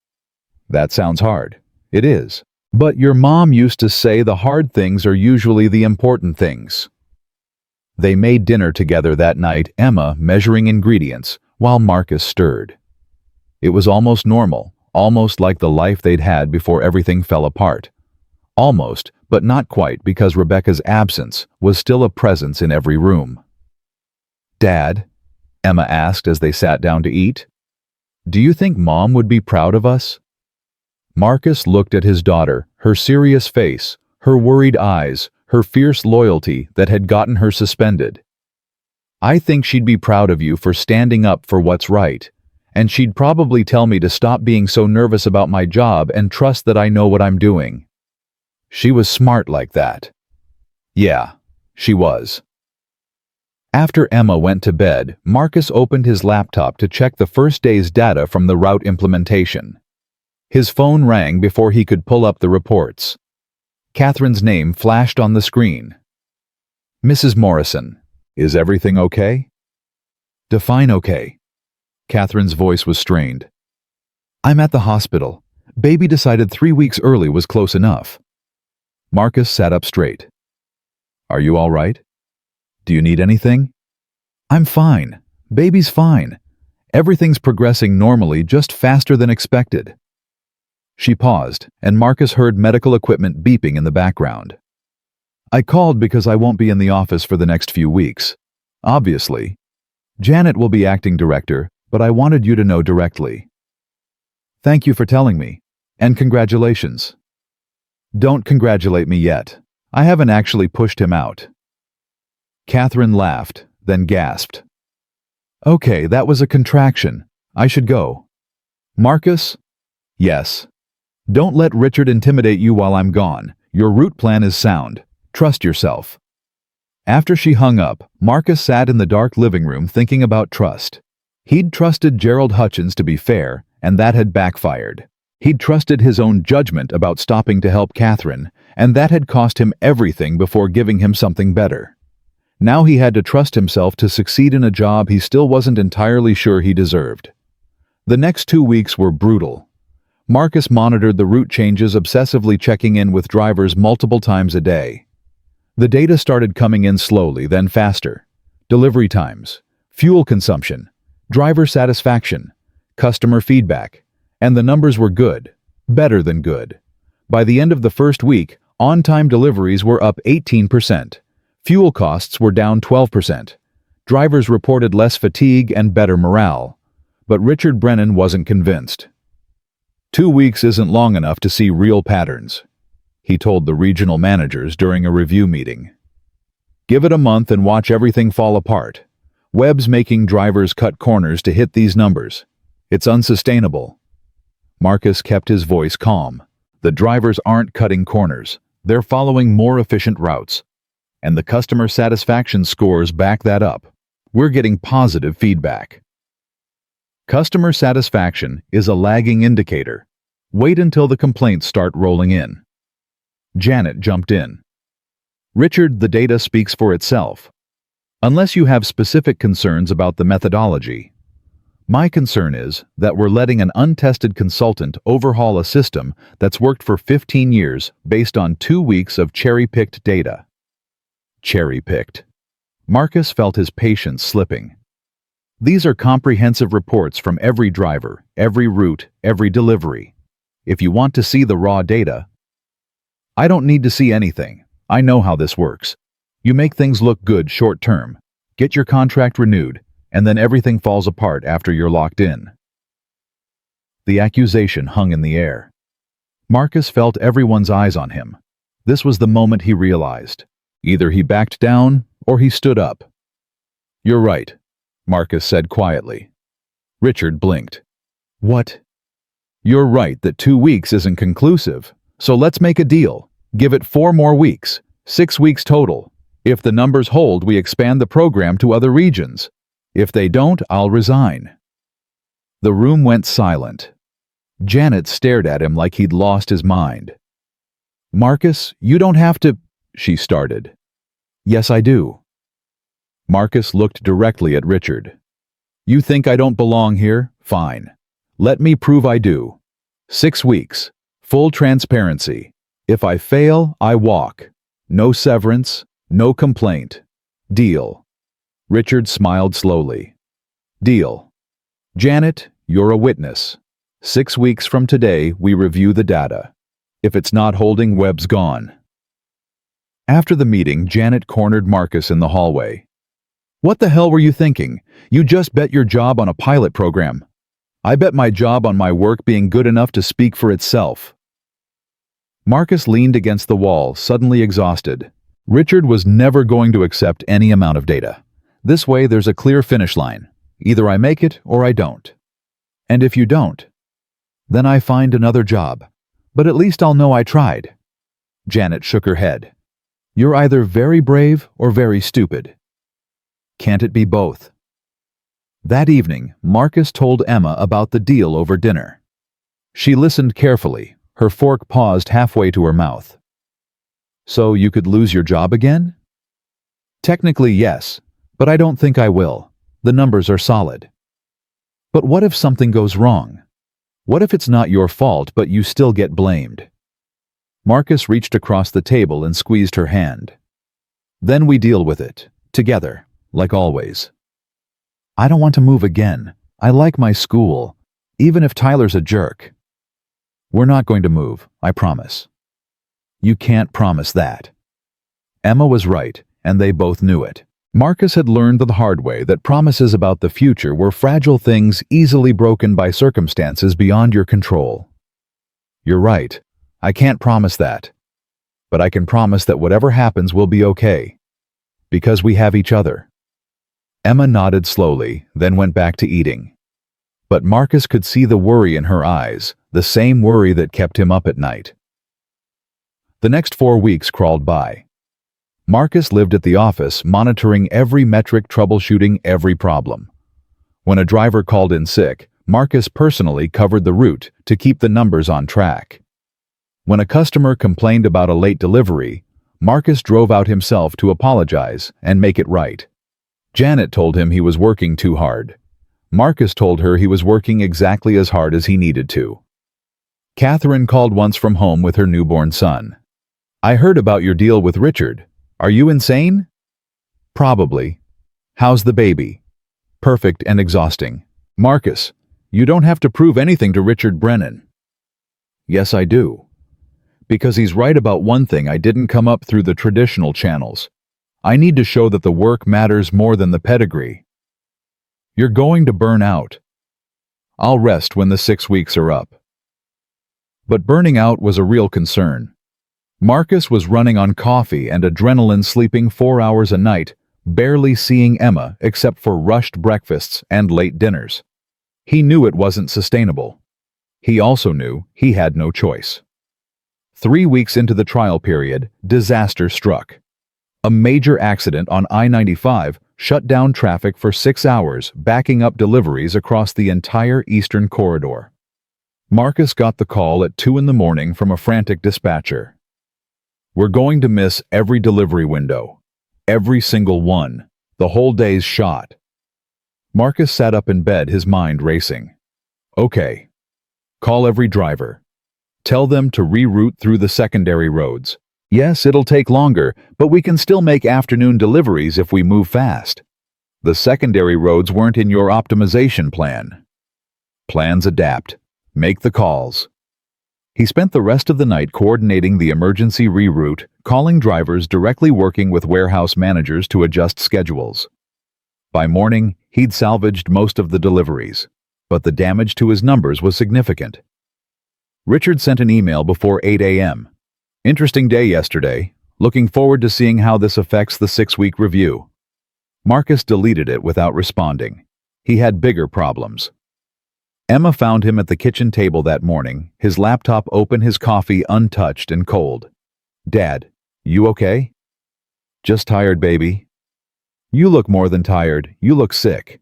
A: That sounds hard. It is. But your mom used to say the hard things are usually the important things. They made dinner together that night, Emma measuring ingredients while Marcus stirred. It was almost normal, almost like the life they'd had before everything fell apart. Almost, but not quite, because Rebecca's absence was still a presence in every room. "Dad," Emma asked as they sat down to eat, "do you think Mom would be proud of us?" Marcus looked at his daughter, her serious face, her worried eyes, her fierce loyalty that had gotten her suspended. "I think she'd be proud of you for standing up for what's right, and she'd probably tell me to stop being so nervous about my job and trust that I know what I'm doing." She was smart like that. Yeah, she was. After Emma went to bed, Marcus opened his laptop to check the first day's data from the route implementation. His phone rang before he could pull up the reports. Catherine's name flashed on the screen. "Mrs. Morrison, is everything okay?" "Define okay." Catherine's voice was strained. "I'm at the hospital. Baby decided 3 weeks early was close enough." Marcus sat up straight. "Are you all right? Do you need anything?" "I'm fine. Baby's fine. Everything's progressing normally, just faster than expected." She paused, and Marcus heard medical equipment beeping in the background. "I called because I won't be in the office for the next few weeks. Obviously. Janet will be acting director, but I wanted you to know directly. Thank you for telling me, and congratulations." "Don't congratulate me yet. I haven't actually pushed him out." Catherine laughed, then gasped. "Okay, that was a contraction. I should go." "Marcus?" "Yes. Don't let Richard intimidate you while I'm gone. Your route plan is sound. Trust yourself." After she hung up, Marcus sat in the dark living room thinking about trust. He'd trusted Gerald Hutchins to be fair, and that had backfired. He'd trusted his own judgment about stopping to help Catherine, and that had cost him everything before giving him something better. Now he had to trust himself to succeed in a job he still wasn't entirely sure he deserved. The next 2 weeks were brutal. Marcus monitored the route changes, obsessively checking in with drivers multiple times a day. The data started coming in slowly, then faster. Delivery times, fuel consumption, driver satisfaction, customer feedback, and the numbers were good, better than good. By the end of the first week, on-time deliveries were up 18%. Fuel costs were down 12%. Drivers reported less fatigue and better morale. But Richard Brennan wasn't convinced. 2 weeks isn't long enough to see real patterns, he told the regional managers during a review meeting. Give it a month and watch everything fall apart. Webb's making drivers cut corners to hit these numbers. It's unsustainable. Marcus kept his voice calm. The drivers aren't cutting corners. They're following more efficient routes. And the customer satisfaction scores back that up. We're getting positive feedback. Customer satisfaction is a lagging indicator. Wait until the complaints start rolling in. Janet jumped in. Richard, the data speaks for itself. Unless you have specific concerns about the methodology. My concern is that we're letting an untested consultant overhaul a system that's worked for 15 years based on 2 weeks of cherry-picked data. Cherry-picked. Marcus felt his patience slipping. These are comprehensive reports from every driver, every route, every delivery. If you want to see the raw data, I don't need to see anything. I know how this works. You make things look good short term, get your contract renewed, and then everything falls apart after you're locked in. The accusation hung in the air. Marcus felt everyone's eyes on him. This was the moment he realized. Either he backed down or he stood up. You're right, Marcus said quietly. Richard blinked. What? You're right that 2 weeks isn't conclusive, so let's make a deal. Give it 4 more weeks, 6 weeks total. If the numbers hold, we expand the program to other regions. If they don't, I'll resign. The room went silent. Janet stared at him like he'd lost his mind. Marcus, you don't have to, she started. Yes, I do. Marcus looked directly at Richard. You think I don't belong here? Fine. Let me prove I do. 6 weeks. Full transparency. If I fail, I walk. No severance, no complaint. Deal. Richard smiled slowly. Deal. Janet, you're a witness. 6 weeks from today, we review the data. If it's not holding, Webb's gone. After the meeting, Janet cornered Marcus in the hallway. What the hell were you thinking? You just bet your job on a pilot program. I bet my job on my work being good enough to speak for itself. Marcus leaned against the wall, suddenly exhausted. Richard was never going to accept any amount of data. This way, there's a clear finish line. Either I make it or I don't. And if you don't, then I find another job. But at least I'll know I tried. Janet shook her head. You're either very brave or very stupid. Can't it be both? That evening, Marcus told Emma about the deal over dinner. She listened carefully, her fork paused halfway to her mouth. So you could lose your job again? Technically, yes, but I don't think I will. The numbers are solid. But what if something goes wrong? What if it's not your fault, but you still get blamed? Marcus reached across the table and squeezed her hand. Then we deal with it, together, like always. I don't want to move again. I like my school, even if Tyler's a jerk. We're not going to move, I promise. You can't promise that. Emma was right, and they both knew it. Marcus had learned the hard way that promises about the future were fragile things easily broken by circumstances beyond your control. You're right. I can't promise that. But I can promise that whatever happens will be okay. Because we have each other. Emma nodded slowly, then went back to eating. But Marcus could see the worry in her eyes, the same worry that kept him up at night. The next 4 weeks crawled by. Marcus lived at the office, monitoring every metric, troubleshooting every problem. When a driver called in sick, Marcus personally covered the route to keep the numbers on track. When a customer complained about a late delivery, Marcus drove out himself to apologize and make it right. Janet told him he was working too hard. Marcus told her he was working exactly as hard as he needed to. Catherine called once from home with her newborn son. I heard about your deal with Richard. Are you insane? Probably. How's the baby? Perfect and exhausting. Marcus, you don't have to prove anything to Richard Brennan. Yes, I do. Because he's right about one thing. I didn't come up through the traditional channels. I need to show that the work matters more than the pedigree. You're going to burn out. I'll rest when the 6 weeks are up. But burning out was a real concern. Marcus was running on coffee and adrenaline, sleeping 4 hours a night, barely seeing Emma except for rushed breakfasts and late dinners. He knew it wasn't sustainable. He also knew he had no choice. 3 weeks into the trial period, disaster struck. A major accident on I-95 shut down traffic for 6 hours, backing up deliveries across the entire eastern corridor. Marcus got the call at 2 in the morning from a frantic dispatcher. We're going to miss every delivery window. Every single one. The whole day's shot. Marcus sat up in bed, his mind racing. Okay. Call every driver. Tell them to reroute through the secondary roads. Yes, it'll take longer, but we can still make afternoon deliveries if we move fast. The secondary roads weren't in your optimization plan. Plans adapt. Make the calls. He spent the rest of the night coordinating the emergency reroute, calling drivers, directly working with warehouse managers to adjust schedules. By morning, he'd salvaged most of the deliveries, but the damage to his numbers was significant. Richard sent an email before 8 a.m. Interesting day yesterday. Looking forward to seeing how this affects the 6-week review. Marcus deleted it without responding. He had bigger problems. Emma found him at the kitchen table that morning, his laptop open, his coffee untouched and cold. Dad, you okay? Just tired, baby. You look more than tired. You look sick.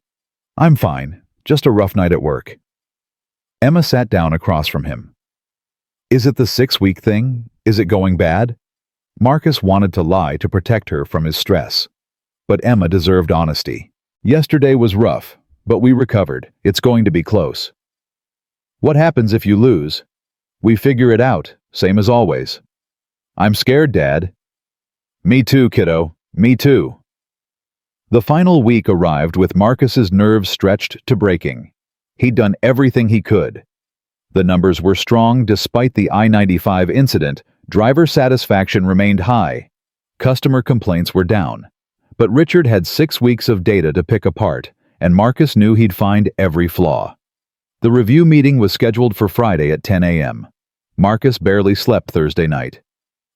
A: I'm fine. Just a rough night at work. Emma sat down across from him. Is it the 6-week thing? Is it going bad? Marcus wanted to lie to protect her from his stress. But Emma deserved honesty. Yesterday was rough, but we recovered. It's going to be close. What happens if you lose? We figure it out, same as always. I'm scared, Dad. Me too, kiddo. Me too. The final week arrived with Marcus's nerves stretched to breaking. He'd done everything he could. The numbers were strong despite the I-95 incident. Driver satisfaction remained high. Customer complaints were down. But Richard had 6 weeks of data to pick apart, and Marcus knew he'd find every flaw. The review meeting was scheduled for Friday at 10 a.m. Marcus barely slept Thursday night.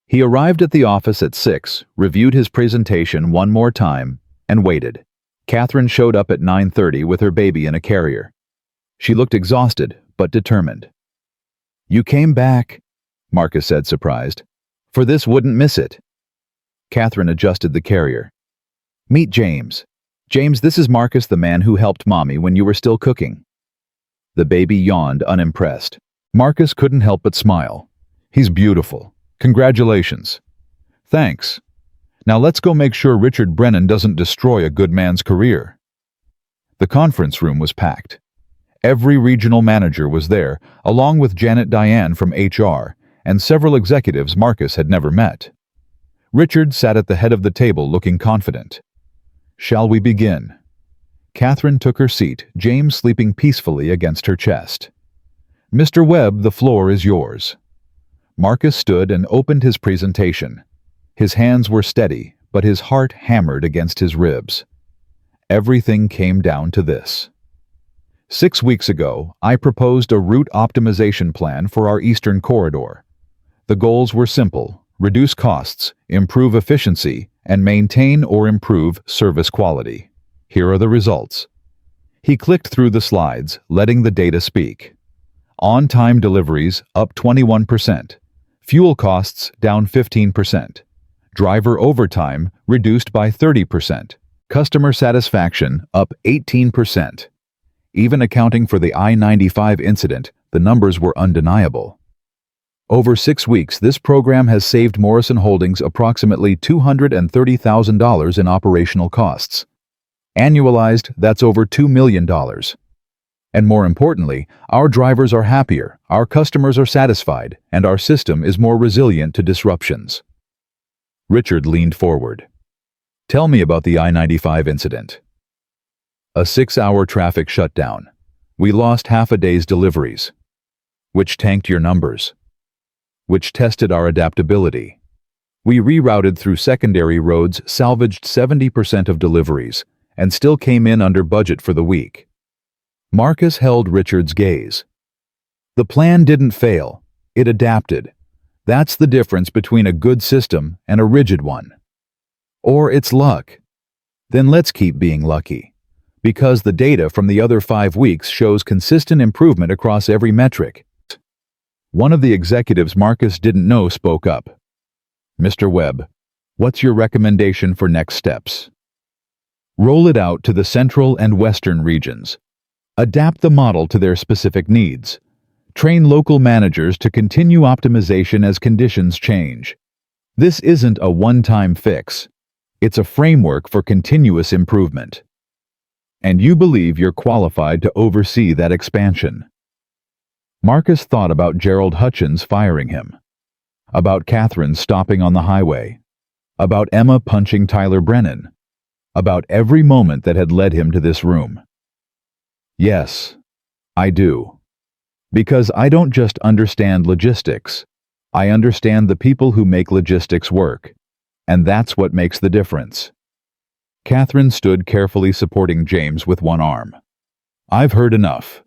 A: He arrived at the office at 6, reviewed his presentation one more time, and waited. Catherine showed up at 9:30 with her baby in a carrier. She looked exhausted, but determined. "You came back," Marcus said, surprised. "For this wouldn't miss it." Catherine adjusted the carrier. "Meet James. James, this is Marcus, the man who helped Mommy when you were still cooking." The baby yawned, unimpressed. Marcus couldn't help but smile. "He's beautiful. Congratulations." "Thanks. Now let's go make sure Richard Brennan doesn't destroy a good man's career." The conference room was packed. Every regional manager was there, along with Janet Diane from HR, and several executives Marcus had never met. Richard sat at the head of the table looking confident. "Shall we begin?" Catherine took her seat, James sleeping peacefully against her chest. "Mr. Webb, the floor is yours." Marcus stood and opened his presentation. His hands were steady, but his heart hammered against his ribs. Everything came down to this. 6 weeks ago, I proposed a route optimization plan for our eastern corridor. The goals were simple: reduce costs, improve efficiency, and maintain or improve service quality. Here are the results. He clicked through the slides, letting the data speak. On-time deliveries up 21%. Fuel costs down 15%. Driver overtime reduced by 30%. Customer satisfaction up 18%. Even accounting for the I-95 incident, the numbers were undeniable. Over 6 weeks, this program has saved Morrison Holdings approximately $230,000 in operational costs. Annualized, that's over $2 million. And more importantly, our drivers are happier, our customers are satisfied, and our system is more resilient to disruptions. Richard leaned forward. "Tell me about the I-95 incident." "A 6-hour traffic shutdown. We lost half a day's deliveries." "Which tanked your numbers." "Which tested our adaptability. We rerouted through secondary roads, salvaged 70% of deliveries, and still came in under budget for the week." Marcus held Richard's gaze. "The plan didn't fail. It adapted. That's the difference between a good system and a rigid one. Or it's luck. Then let's keep being lucky. Because the data from the other 5 weeks shows consistent improvement across every metric." One of the executives Marcus didn't know spoke up. "Mr. Webb, what's your recommendation for next steps?" "Roll it out to the central and western regions. Adapt the model to their specific needs. Train local managers to continue optimization as conditions change. This isn't a one-time fix. It's a framework for continuous improvement. And you believe you're qualified to oversee that expansion." Marcus thought about Gerald Hutchins firing him, about Catherine stopping on the highway, about Emma punching Tyler Brennan, about every moment that had led him to this room. "Yes, I do. Because I don't just understand logistics. I understand the people who make logistics work. And that's what makes the difference." Catherine stood carefully supporting James with one arm. "I've heard enough.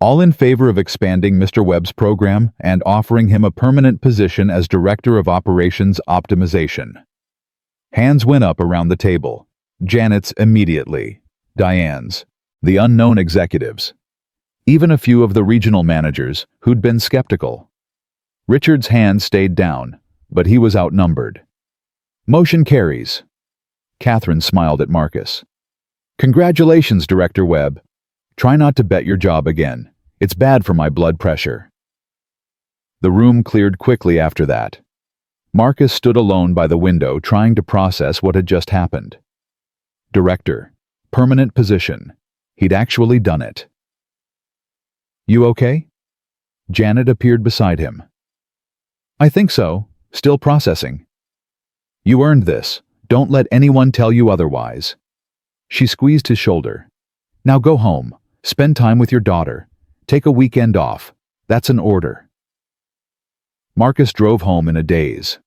A: All in favor of expanding Mr. Webb's program and offering him a permanent position as Director of Operations Optimization." Hands went up around the table. Janet's immediately. Diane's. The unknown executives. Even a few of the regional managers who'd been skeptical. Richard's hand stayed down, but he was outnumbered. "Motion carries." Catherine smiled at Marcus. "Congratulations, Director Webb. Try not to bet your job again. It's bad for my blood pressure." The room cleared quickly after that. Marcus stood alone by the window trying to process what had just happened. Director. Permanent position. He'd actually done it. "You okay?" Janet appeared beside him. I think so. Still processing. You earned this. Don't let anyone tell you otherwise. She squeezed his shoulder. Now go home. Spend time with your daughter. Take a weekend off. That's an order. Marcus drove home in a daze.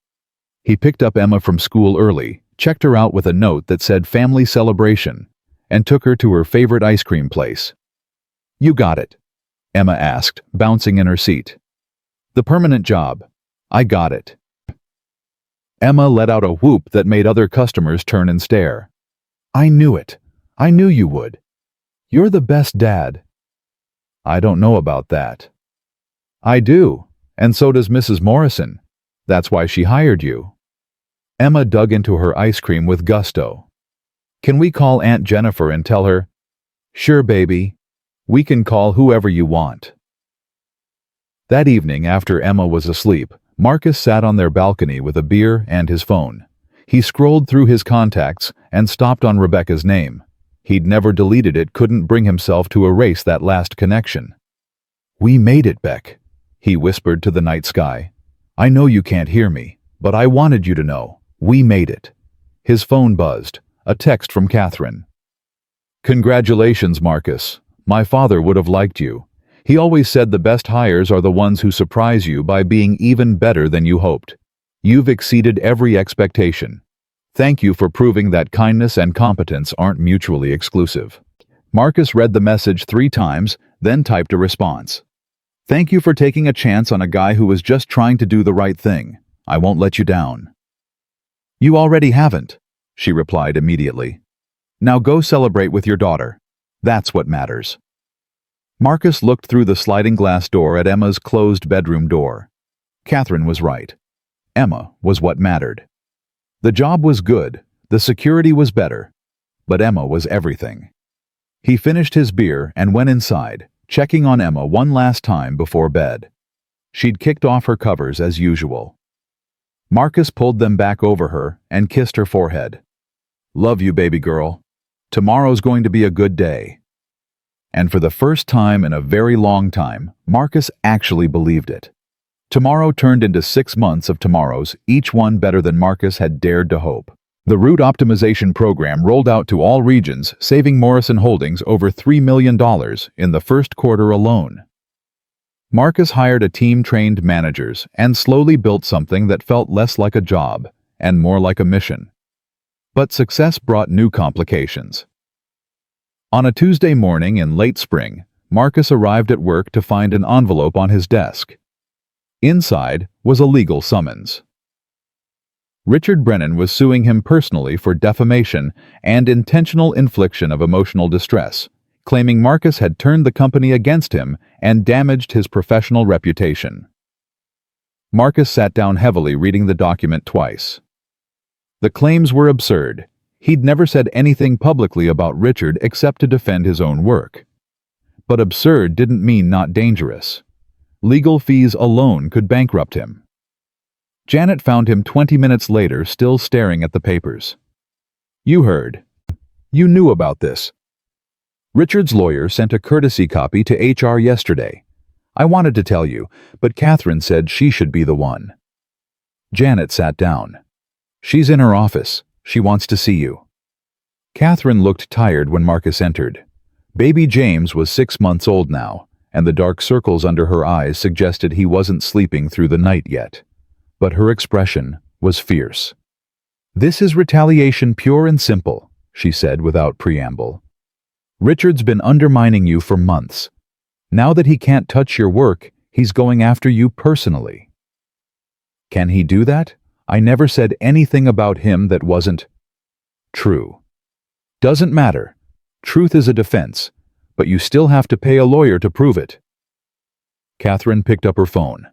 A: He picked up Emma from school early, checked her out with a note that said family celebration, and took her to her favorite ice cream place. You got it? Emma asked, bouncing in her seat. The permanent job. I got it. Emma let out a whoop that made other customers turn and stare. I knew it. I knew you would. You're the best dad. I don't know about that. I do, and so does Mrs. Morrison. That's why she hired you. Emma dug into her ice cream with gusto. Can we call Aunt Jennifer and tell her? Sure, baby. We can call whoever you want. That evening, after Emma was asleep, Marcus sat on their balcony with a beer and his phone. He scrolled through his contacts and stopped on Rebecca's name. He'd never deleted it, couldn't bring himself to erase that last connection. We made it, Beck, he whispered to the night sky. I know you can't hear me, but I wanted you to know. We made it. His phone buzzed. A text from Catherine. Congratulations, Marcus. My father would have liked you. He always said the best hires are the ones who surprise you by being even better than you hoped. You've exceeded every expectation. Thank you for proving that kindness and competence aren't mutually exclusive. Marcus read the message 3 times, then typed a response. Thank you for taking a chance on a guy who was just trying to do the right thing. I won't let you down. You already haven't, she replied immediately. Now go celebrate with your daughter. That's what matters. Marcus looked through the sliding glass door at Emma's closed bedroom door. Catherine was right. Emma was what mattered. The job was good, the security was better, but Emma was everything. He finished his beer and went inside, checking on Emma one last time before bed. She'd kicked off her covers as usual. Marcus pulled them back over her and kissed her forehead. Love you, baby girl. Tomorrow's going to be a good day. And for the first time in a very long time, Marcus actually believed it. Tomorrow turned into 6 months of tomorrows, each one better than Marcus had dared to hope. The route optimization program rolled out to all regions, saving Morrison Holdings over $3 million in the first quarter alone. Marcus hired a team trained managers and slowly built something that felt less like a job and more like a mission. But success brought new complications. On a Tuesday morning in late spring, Marcus arrived at work to find an envelope on his desk. Inside was a legal summons. Richard Brennan was suing him personally for defamation and intentional infliction of emotional distress, claiming Marcus had turned the company against him and damaged his professional reputation. Marcus sat down heavily, reading the document twice. The claims were absurd. He'd never said anything publicly about Richard except to defend his own work. But absurd didn't mean not dangerous. Legal fees alone could bankrupt him. Janet found him 20 minutes later, still staring at the papers. You heard. You knew about this. Richard's lawyer sent a courtesy copy to HR yesterday. I wanted to tell you, but Catherine said she should be the one. Janet sat down. She's in her office. She wants to see you. Catherine looked tired when Marcus entered. Baby James was 6 months old now, and the dark circles under her eyes suggested he wasn't sleeping through the night yet. But her expression was fierce. This is retaliation, pure and simple, she said without preamble. Richard's been undermining you for months. Now that he can't touch your work, he's going after you personally. Can he do that? I never said anything about him that wasn't true. Doesn't matter. Truth is a defense, but you still have to pay a lawyer to prove it. Catherine picked up her phone.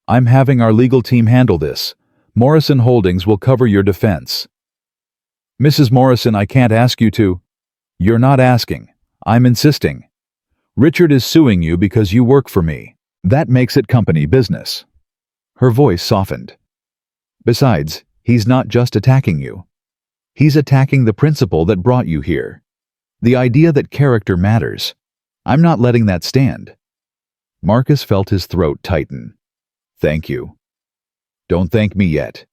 A: I'm having our legal team handle this. Morrison Holdings will cover your defense. Mrs. Morrison, I can't ask you to. You're not asking. I'm insisting. Richard is suing you because you work for me. That makes it company business. Her voice softened. Besides, he's not just attacking you. He's attacking the principle that brought you here. The idea that character matters. I'm not letting that stand. Marcus felt his throat tighten. Thank you. Don't thank me yet.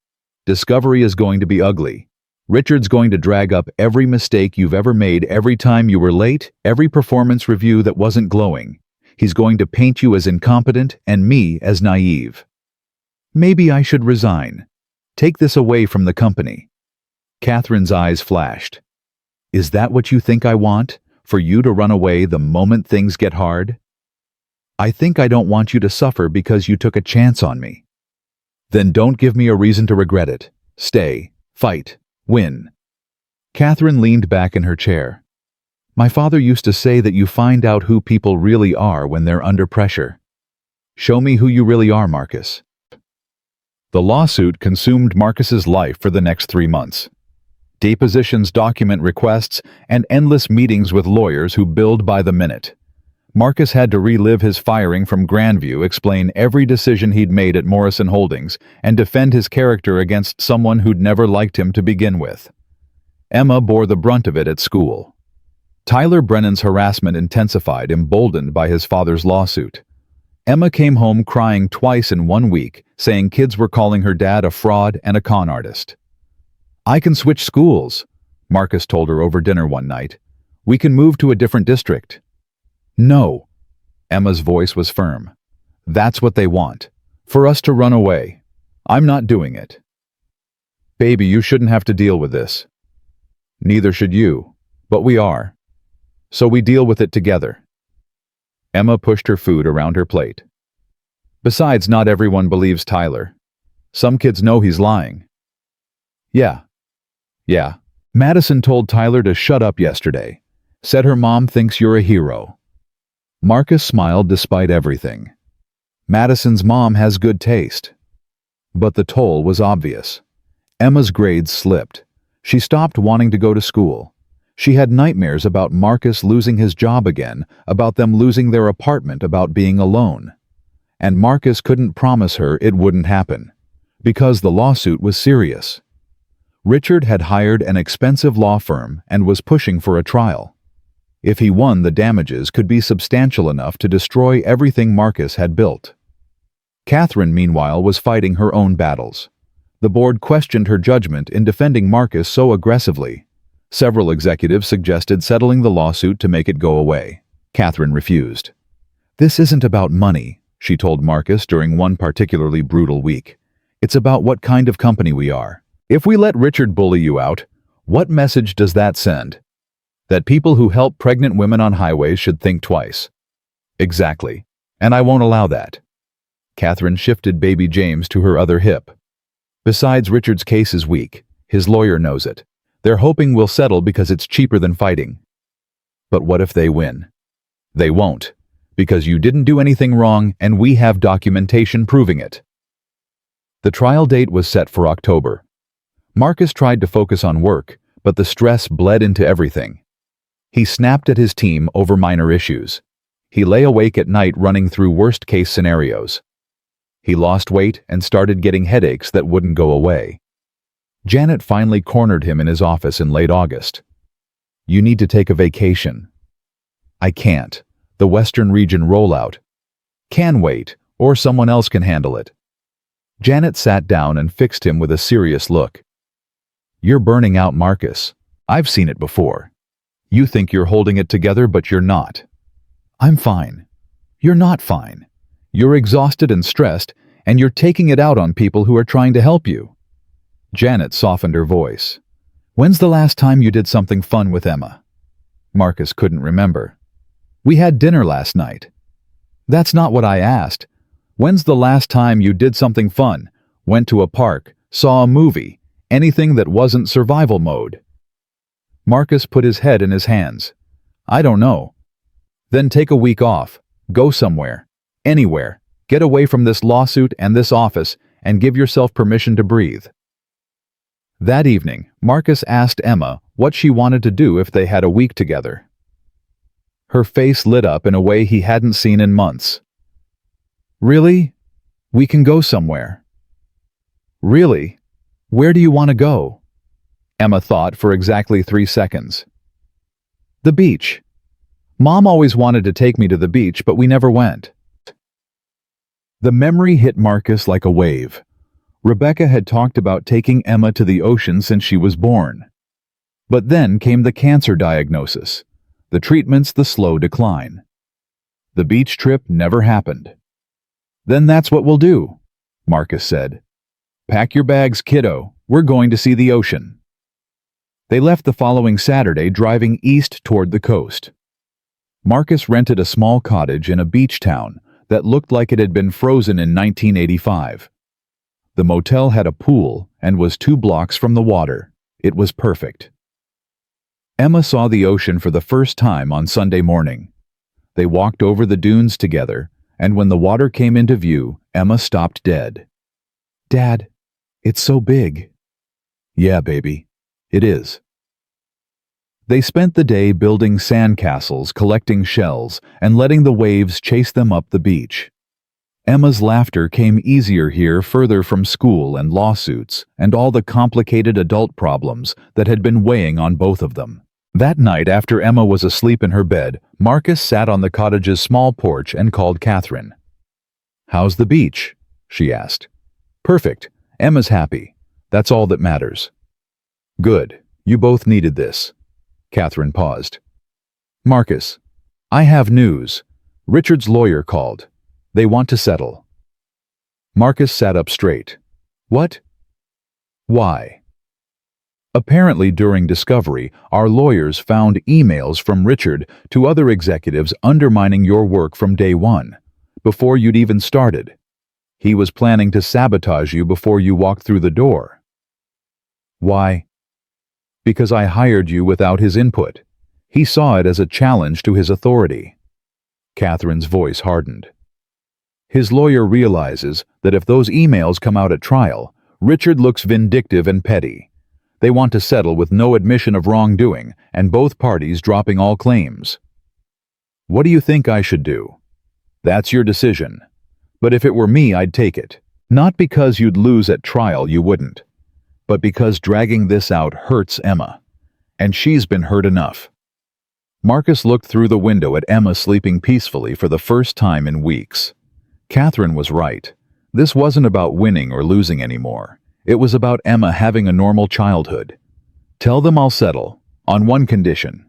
A: Discovery is going to be ugly. Richard's going to drag up every mistake you've ever made, every time you were late, every performance review that wasn't glowing. He's going to paint you as incompetent and me as naive. Maybe I should resign. Take this away from the company. Catherine's eyes flashed. Is that what you think I want? For you to run away the moment things get hard? I think I don't want you to suffer because you took a chance on me. Then don't give me a reason to regret it. Stay, fight, win. Catherine leaned back in her chair. My father used to say that you find out who people really are when they're under pressure. Show me who you really are, Marcus. The lawsuit consumed Marcus's life for the next 3 months. Depositions, document requests, and endless meetings with lawyers who billed by the minute. Marcus had to relive his firing from Grandview, explain every decision he'd made at Morrison Holdings, and defend his character against someone who'd never liked him to begin with. Emma bore the brunt of it at school. Tyler Brennan's harassment intensified, emboldened by his father's lawsuit. Emma came home crying twice in 1 week, saying kids were calling her dad a fraud and a con artist. I can switch schools, Marcus told her over dinner one night. We can move to a different district. No. Emma's voice was firm. That's what they want. For us to run away. I'm not doing it. Baby, you shouldn't have to deal with this. Neither should you. But we are. So we deal with it together. Emma pushed her food around her plate. Besides, not everyone believes Tyler. Some kids know he's lying. Yeah. Madison told Tyler to shut up yesterday. Said her mom thinks you're a hero. Marcus smiled despite everything. Madison's mom has good taste. But the toll was obvious. Emma's grades slipped. She stopped wanting to go to school. She had nightmares about Marcus losing his job again, about them losing their apartment, about being alone. And Marcus couldn't promise her it wouldn't happen, because the lawsuit was serious. Richard had hired an expensive law firm and was pushing for a trial. If he won, the damages could be substantial enough to destroy everything Marcus had built. Catherine, meanwhile, was fighting her own battles. The board questioned her judgment in defending Marcus so aggressively. Several executives suggested settling the lawsuit to make it go away. Catherine refused. This isn't about money, she told Marcus during one particularly brutal week. It's about what kind of company we are. If we let Richard bully you out, what message does that send? That people who help pregnant women on highways should think twice. Exactly. And I won't allow that. Catherine shifted baby James to her other hip. Besides, Richard's case is weak. His lawyer knows it. They're hoping we'll settle because it's cheaper than fighting. But what if they win? They won't, because you didn't do anything wrong and we have documentation proving it. The trial date was set for October. Marcus tried to focus on work, but the stress bled into everything. He snapped at his team over minor issues. He lay awake at night running through worst-case scenarios. He lost weight and started getting headaches that wouldn't go away. Janet finally cornered him in his office in late August. You need to take a vacation. I can't. The Western region rollout. Can wait, or someone else can handle it. Janet sat down and fixed him with a serious look. You're burning out, Marcus. I've seen it before. You think you're holding it together, but you're not. I'm fine. You're not fine. You're exhausted and stressed, and you're taking it out on people who are trying to help you. Janet softened her voice. When's the last time you did something fun with Emma? Marcus couldn't remember. We had dinner last night. That's not what I asked. When's the last time you did something fun, went to a park, saw a movie, anything that wasn't survival mode? Marcus put his head in his hands. I don't know. Then take a week off. Go somewhere. Anywhere. Get away from this lawsuit and this office and give yourself permission to breathe. That evening, Marcus asked Emma what she wanted to do if they had a week together. Her face lit up in a way he hadn't seen in months. Really? We can go somewhere. Really? Where do you want to go? Emma thought for exactly 3 seconds. The beach. Mom always wanted to take me to the beach, but we never went. The memory hit Marcus like a wave. Rebecca had talked about taking Emma to the ocean since she was born. But then came the cancer diagnosis, the treatments, the slow decline. The beach trip never happened. "Then that's what we'll do," Marcus said. "Pack your bags, kiddo. We're going to see the ocean." They left the following Saturday, driving east toward the coast. Marcus rented a small cottage in a beach town that looked like it had been frozen in 1985. The motel had a pool and was 2 blocks from the water. It was perfect. Emma saw the ocean for the first time on Sunday morning. They walked over the dunes together, and when the water came into view, Emma stopped dead. "Dad, it's so big." "Yeah, baby, it is." They spent the day building sandcastles, collecting shells, and letting the waves chase them up the beach. Emma's laughter came easier here, further from school and lawsuits and all the complicated adult problems that had been weighing on both of them. That night, after Emma was asleep in her bed, Marcus sat on the cottage's small porch and called Catherine. "How's the beach?" she asked. "Perfect. Emma's happy. That's all that matters." "Good. You both needed this." Catherine paused. "Marcus, I have news. Richard's lawyer called. They want to settle." Marcus sat up straight. "What? Why?" "Apparently during discovery, our lawyers found emails from Richard to other executives undermining your work from day one, before you'd even started. He was planning to sabotage you before you walked through the door." "Why?" "Because I hired you without his input. He saw it as a challenge to his authority." Catherine's voice hardened. "His lawyer realizes that if those emails come out at trial, Richard looks vindictive and petty. They want to settle with no admission of wrongdoing and both parties dropping all claims." "What do you think I should do?" "That's your decision. But if it were me, I'd take it. Not because you'd lose at trial, you wouldn't. But because dragging this out hurts Emma. And she's been hurt enough." Marcus looked through the window at Emma sleeping peacefully for the first time in weeks. Catherine was right. This wasn't about winning or losing anymore. It was about Emma having a normal childhood. "Tell them I'll settle, on one condition."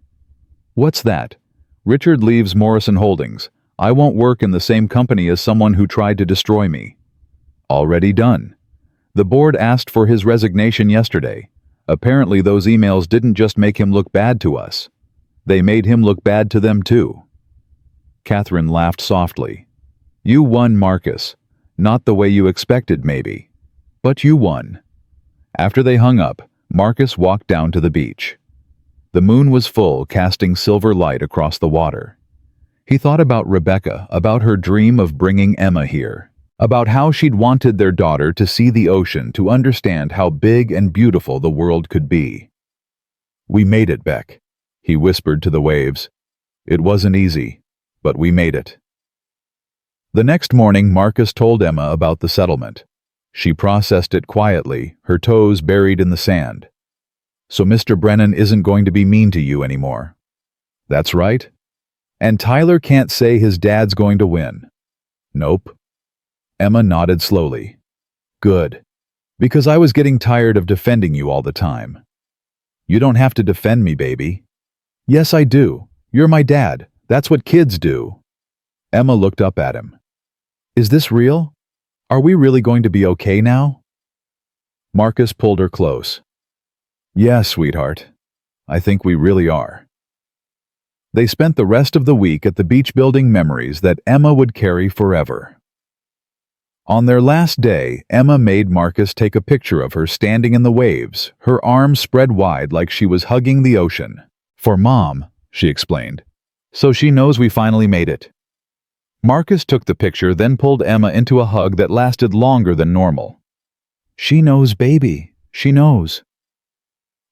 A: "What's that?" "Richard leaves Morrison Holdings. I won't work in the same company as someone who tried to destroy me." "Already done. The board asked for his resignation yesterday. Apparently those emails didn't just make him look bad to us. They made him look bad to them too." Catherine laughed softly. "You won, Marcus. Not the way you expected, maybe. But you won." After they hung up, Marcus walked down to the beach. The moon was full, casting silver light across the water. He thought about Rebecca, about her dream of bringing Emma here, about how she'd wanted their daughter to see the ocean, to understand how big and beautiful the world could be. "We made it, Beck," he whispered to the waves. "It wasn't easy, but we made it." The next morning, Marcus told Emma about the settlement. She processed it quietly, her toes buried in the sand. "So Mr. Brennan isn't going to be mean to you anymore." "That's right." "And Tyler can't say his dad's going to win." "Nope." Emma nodded slowly. "Good. Because I was getting tired of defending you all the time." "You don't have to defend me, baby." "Yes, I do. You're my dad. That's what kids do." Emma looked up at him. "Is this real? Are we really going to be okay now?" Marcus pulled her close. "Yeah, sweetheart. I think we really are." They spent the rest of the week at the beach building memories that Emma would carry forever. On their last day, Emma made Marcus take a picture of her standing in the waves, her arms spread wide like she was hugging the ocean. "For Mom," she explained. "So she knows we finally made it." Marcus took the picture, then pulled Emma into a hug that lasted longer than normal. "She knows, baby. She knows."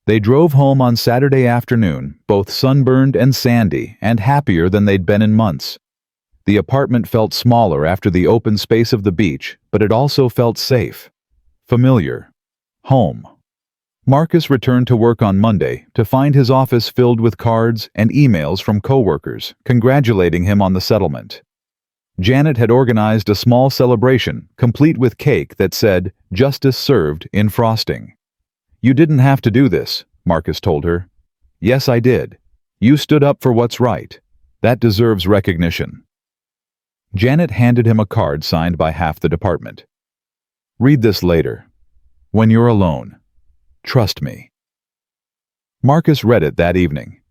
A: They drove home on Saturday afternoon, both sunburned and sandy, and happier than they'd been in months. The apartment felt smaller after the open space of the beach, but it also felt safe, familiar, home. Marcus returned to work on Monday to find his office filled with cards and emails from coworkers congratulating him on the settlement. Janet had organized a small celebration, complete with cake that said, "Justice served," in frosting. "You didn't have to do this," Marcus told her. "Yes, I did. You stood up for what's right. That deserves recognition." Janet handed him a card signed by half the department. "Read this later. When you're alone. Trust me." Marcus read it that evening.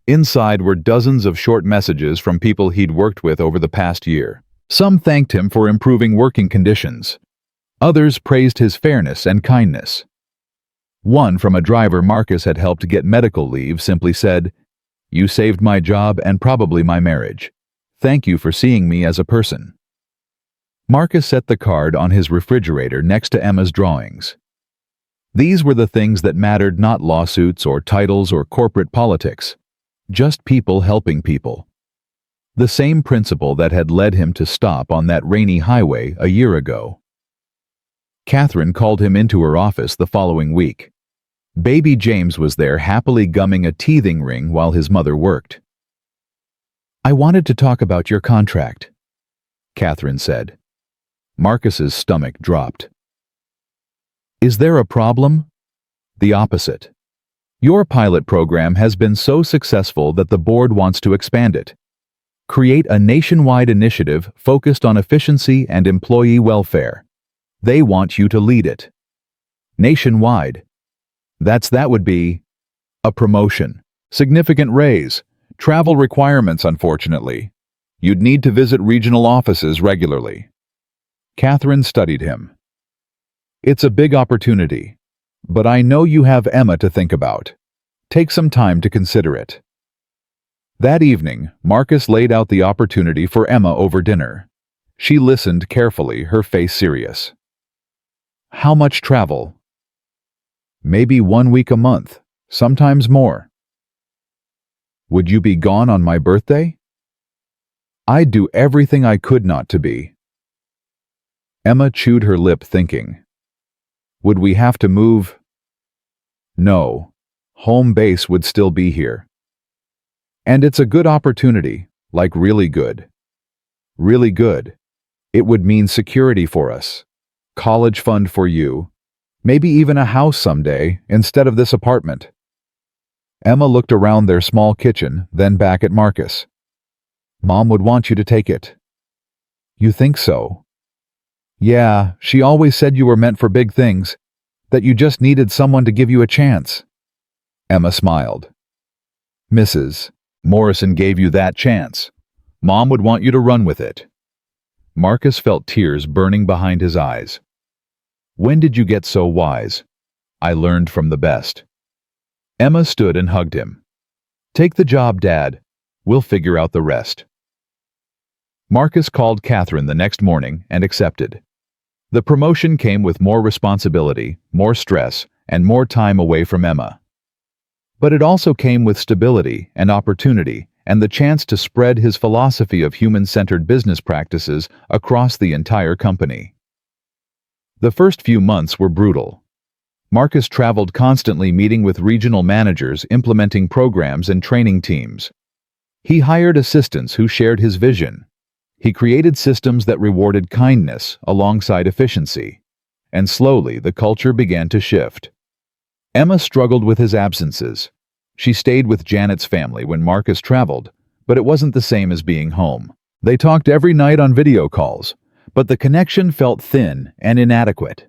A: Inside were dozens of short messages from people he'd worked with over the past year. Some thanked him for improving working conditions. Others praised his fairness and kindness. One from a driver Marcus had helped get medical leave simply said, "You saved my job and probably my marriage. Thank you for seeing me as a person." Marcus set the card on his refrigerator next to Emma's drawings. These were the things that mattered, not lawsuits or titles or corporate politics. Just people helping people. The same principle that had led him to stop on that rainy highway a year ago. Catherine called him into her office the following week. Baby James was there happily gumming a teething ring while his mother worked. "I wanted to talk about your contract," Catherine said. Marcus's stomach dropped. "Is there a problem?" "The opposite. Your pilot program has been so successful that the board wants to expand it. Create a nationwide initiative focused on efficiency and employee welfare. They want you to lead it. Nationwide. That would be a promotion, significant raise, travel requirements, unfortunately. You'd need to visit regional offices regularly." Catherine studied him. "It's a big opportunity. But I know you have Emma to think about. Take some time to consider it." That evening, Marcus laid out the opportunity for Emma over dinner. She listened carefully, her face serious. "How much travel?" "Maybe 1 week a month, sometimes more." "Would you be gone on my birthday?" "I'd do everything I could not to be." Emma chewed her lip, thinking. "Would we have to move?" "No. Home base would still be here. And it's a good opportunity, like really good. Really good. It would mean security for us, college fund for you, maybe even a house someday instead of this apartment." Emma looked around their small kitchen, then back at Marcus. "Mom would want you to take it." "You think so?" "Yeah, she always said you were meant for big things, that you just needed someone to give you a chance." Emma smiled. "Mrs. Morrison gave you that chance. Mom would want you to run with it." Marcus felt tears burning behind his eyes. "When did you get so wise?" "I learned from the best." Emma stood and hugged him. "Take the job, Dad. We'll figure out the rest." Marcus called Catherine the next morning and accepted. The promotion came with more responsibility, more stress, and more time away from Emma. But it also came with stability and opportunity and the chance to spread his philosophy of human-centered business practices across the entire company. The first few months were brutal. Marcus traveled constantly, meeting with regional managers, implementing programs and training teams. He hired assistants who shared his vision. He created systems that rewarded kindness alongside efficiency. And slowly, the culture began to shift. Emma struggled with his absences. She stayed with Janet's family when Marcus traveled, but it wasn't the same as being home. They talked every night on video calls, but the connection felt thin and inadequate.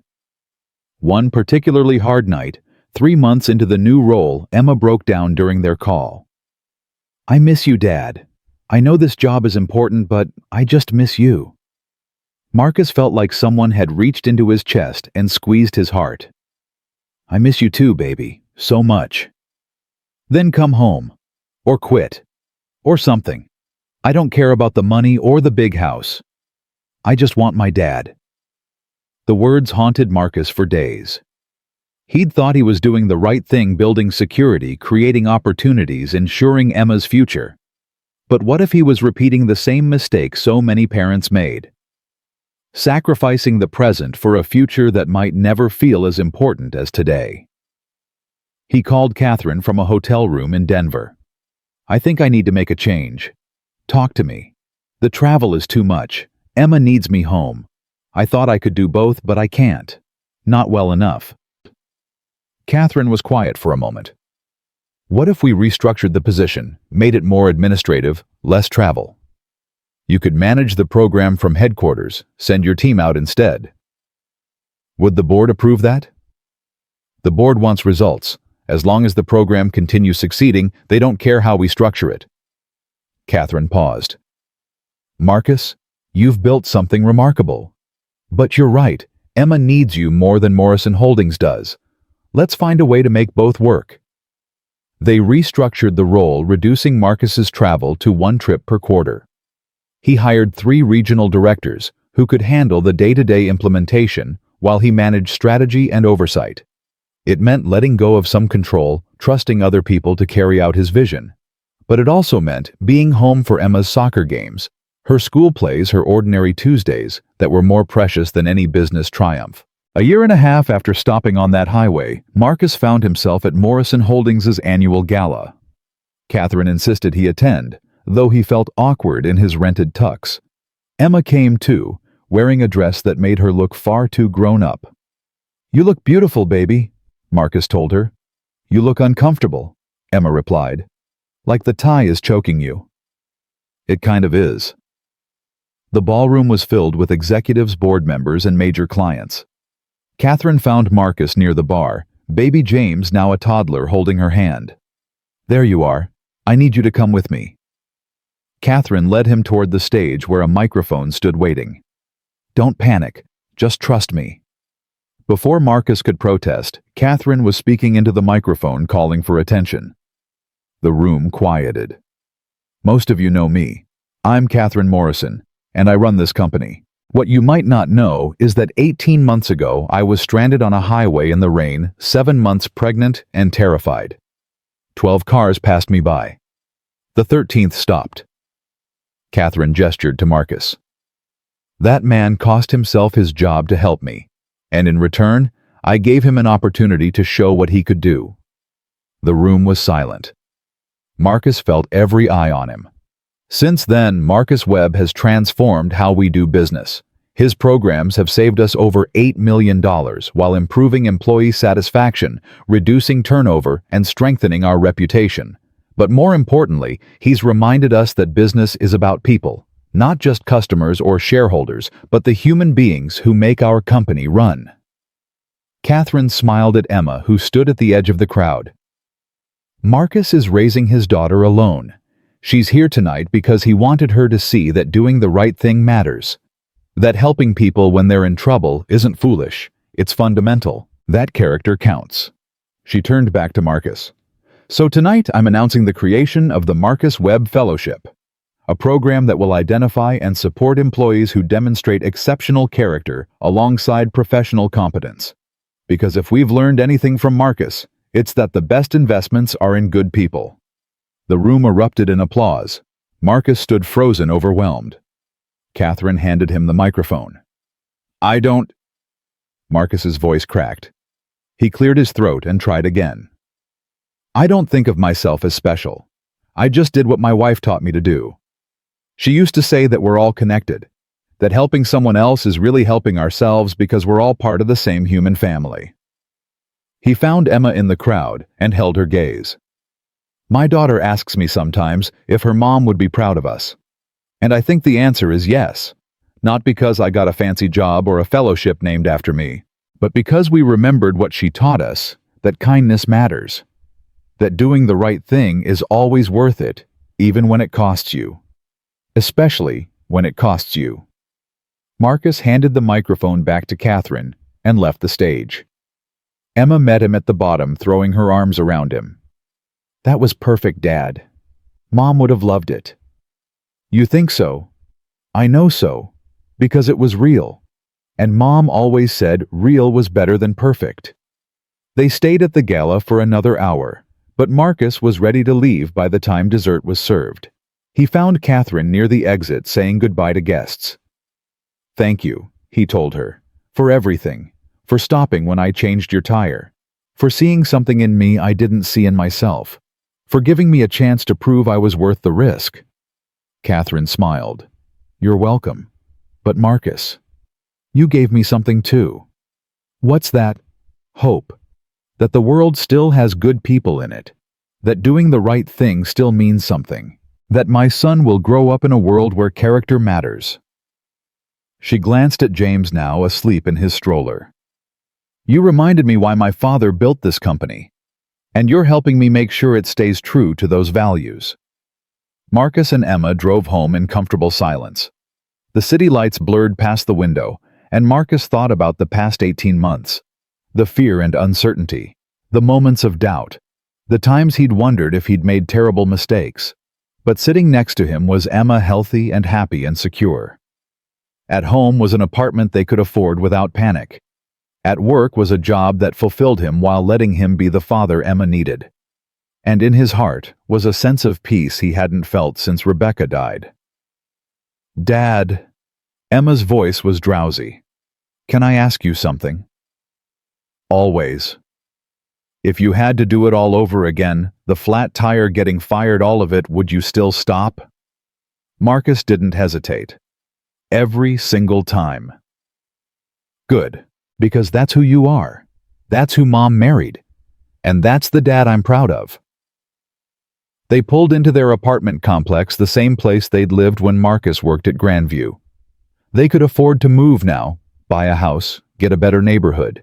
A: One particularly hard night, 3 months into the new role, Emma broke down during their call. "I miss you, Dad. I know this job is important, but I just miss you." Marcus felt like someone had reached into his chest and squeezed his heart. "I miss you too, baby, so much." "Then come home. Or quit. Or something. I don't care about the money or the big house. I just want my dad." The words haunted Marcus for days. He'd thought he was doing the right thing, building security, creating opportunities, ensuring Emma's future. But what if he was repeating the same mistake so many parents made? Sacrificing the present for a future that might never feel as important as today. He called Catherine from a hotel room in Denver. "I think I need to make a change. Talk to me." The travel is too much. Emma needs me home. I thought I could do both, but I can't. Not well enough. Catherine was quiet for a moment. What if we restructured the position, made it more administrative, less travel? You could manage the program from headquarters, send your team out instead. Would the board approve that? The board wants results. As long as the program continues succeeding, they don't care how we structure it. Catherine paused. Marcus, you've built something remarkable. But you're right, Emma needs you more than Morrison Holdings does. Let's find a way to make both work. They restructured the role, reducing Marcus's travel to 1 trip per quarter. He hired 3 regional directors who could handle the day-to-day implementation while he managed strategy and oversight. It meant letting go of some control, trusting other people to carry out his vision. But it also meant being home for Emma's soccer games, her school plays, her ordinary Tuesdays that were more precious than any business triumph. A year and a half after stopping on that highway, Marcus found himself at Morrison Holdings' annual gala. Catherine insisted he attend, though he felt awkward in his rented tux. Emma came too, wearing a dress that made her look far too grown up. "You look beautiful, baby," Marcus told her. "You look uncomfortable," Emma replied. "Like the tie is choking you." It kind of is. The ballroom was filled with executives, board members, and major clients. Catherine found Marcus near the bar, baby James, now a toddler, holding her hand. "There you are. I need you to come with me." Catherine led him toward the stage where a microphone stood waiting. "Don't panic. Just trust me." Before Marcus could protest, Catherine was speaking into the microphone, calling for attention. The room quieted. "Most of you know me. I'm Catherine Morrison, and I run this company. What you might not know is that 18 months ago I was stranded on a highway in the rain, 7 months pregnant and terrified. 12 cars passed me by. The 13th stopped." Catherine gestured to Marcus. "That man cost himself his job to help me, and in return, I gave him an opportunity to show what he could do." The room was silent. Marcus felt every eye on him. Since then, Marcus Webb has transformed how we do business. His programs have saved us over $8 million while improving employee satisfaction, reducing turnover, and strengthening our reputation. But more importantly, he's reminded us that business is about people, not just customers or shareholders, but the human beings who make our company run. Catherine smiled at Emma, who stood at the edge of the crowd. "Marcus is raising his daughter alone. She's here tonight because he wanted her to see that doing the right thing matters. That helping people when they're in trouble isn't foolish. It's fundamental. That character counts." She turned back to Marcus. "So tonight I'm announcing the creation of the Marcus Webb Fellowship, a program that will identify and support employees who demonstrate exceptional character alongside professional competence. Because if we've learned anything from Marcus, it's that the best investments are in good people." The room erupted in applause. Marcus stood frozen, overwhelmed. Catherine handed him the microphone. "I don't—" Marcus's voice cracked. He cleared his throat and tried again. "I don't think of myself as special. I just did what my wife taught me to do. She used to say that we're all connected, that helping someone else is really helping ourselves because we're all part of the same human family." He found Emma in the crowd and held her gaze. "My daughter asks me sometimes if her mom would be proud of us. And I think the answer is yes. Not because I got a fancy job or a fellowship named after me, but because we remembered what she taught us, that kindness matters. That doing the right thing is always worth it, even when it costs you. Especially when it costs you." Marcus handed the microphone back to Catherine and left the stage. Emma met him at the bottom, throwing her arms around him. "That was perfect, Dad. Mom would have loved it." "You think so?" "I know so, because it was real. And Mom always said real was better than perfect." They stayed at the gala for another hour, but Marcus was ready to leave by the time dessert was served. He found Catherine near the exit saying goodbye to guests. "Thank you," he told her, "for everything, for stopping when I changed your tire, for seeing something in me I didn't see in myself, for giving me a chance to prove I was worth the risk." Catherine smiled. You're welcome. But Marcus, you gave me something too. What's that? Hope. That the world still has good people in it. That doing the right thing still means something. That my son will grow up in a world where character matters. She glanced at James, now asleep in his stroller. You reminded me why my father built this company. And you're helping me make sure it stays true to those values. Marcus and Emma drove home in comfortable silence. The city lights blurred past the window, and Marcus thought about the past 18 months. The fear and uncertainty. The moments of doubt. The times he'd wondered if he'd made terrible mistakes. But sitting next to him was Emma, healthy and happy and secure. At home was an apartment they could afford without panic. At work was a job that fulfilled him while letting him be the father Emma needed. And in his heart was a sense of peace he hadn't felt since Rebecca died. Dad. Emma's voice was drowsy. Can I ask you something? Always. If you had to do it all over again, the flat tire getting fired, all of it, would you still stop? Marcus didn't hesitate. Every single time. Good, because that's who you are. That's who Mom married. And that's the dad I'm proud of. They pulled into their apartment complex, the same place they'd lived when Marcus worked at Grandview. They could afford to move now, buy a house, get a better neighborhood.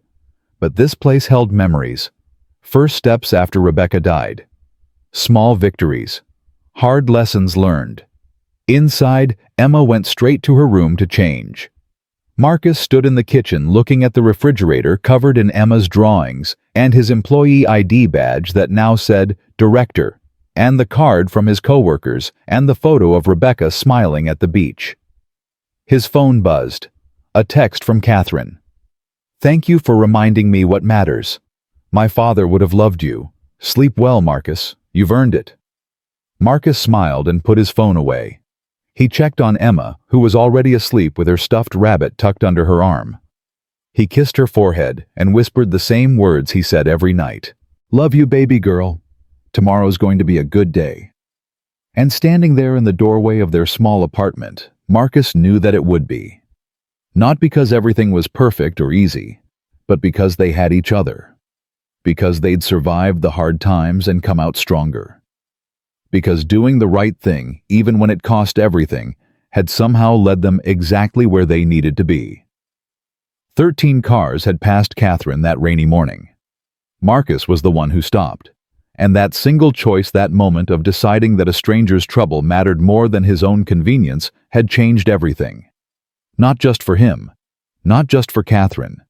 A: But this place held memories. First steps after Rebecca died. Small victories. Hard lessons learned. Inside, Emma went straight to her room to change. Marcus stood in the kitchen looking at the refrigerator covered in Emma's drawings and his employee ID badge that now said Director, and the card from his coworkers and the photo of Rebecca smiling at the beach. His phone buzzed. A text from Catherine. Thank you for reminding me what matters. My father would have loved you. Sleep well, Marcus. You've earned it. Marcus smiled and put his phone away. He checked on Emma, who was already asleep with her stuffed rabbit tucked under her arm. He kissed her forehead and whispered the same words he said every night. Love you, baby girl. Tomorrow's going to be a good day. And standing there in the doorway of their small apartment, Marcus knew that it would be. Not because everything was perfect or easy, but because they had each other. Because they'd survived the hard times and come out stronger. Because doing the right thing, even when it cost everything, had somehow led them exactly where they needed to be. 13 cars had passed Catherine that rainy morning. Marcus was the one who stopped. And that single choice, that moment of deciding that a stranger's trouble mattered more than his own convenience, had changed everything. Not just for him, not just for Catherine,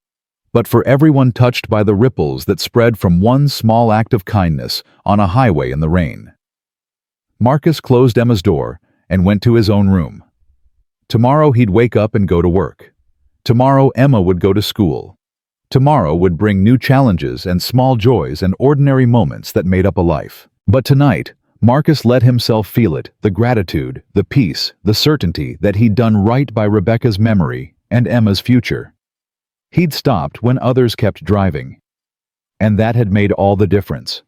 A: but for everyone touched by the ripples that spread from one small act of kindness on a highway in the rain. Marcus closed Emma's door and went to his own room. Tomorrow he'd wake up and go to work. Tomorrow Emma would go to school. Tomorrow would bring new challenges and small joys and ordinary moments that made up a life. But tonight, Marcus let himself feel it, the gratitude, the peace, the certainty that he'd done right by Rebecca's memory and Emma's future. He'd stopped when others kept driving. And that had made all the difference.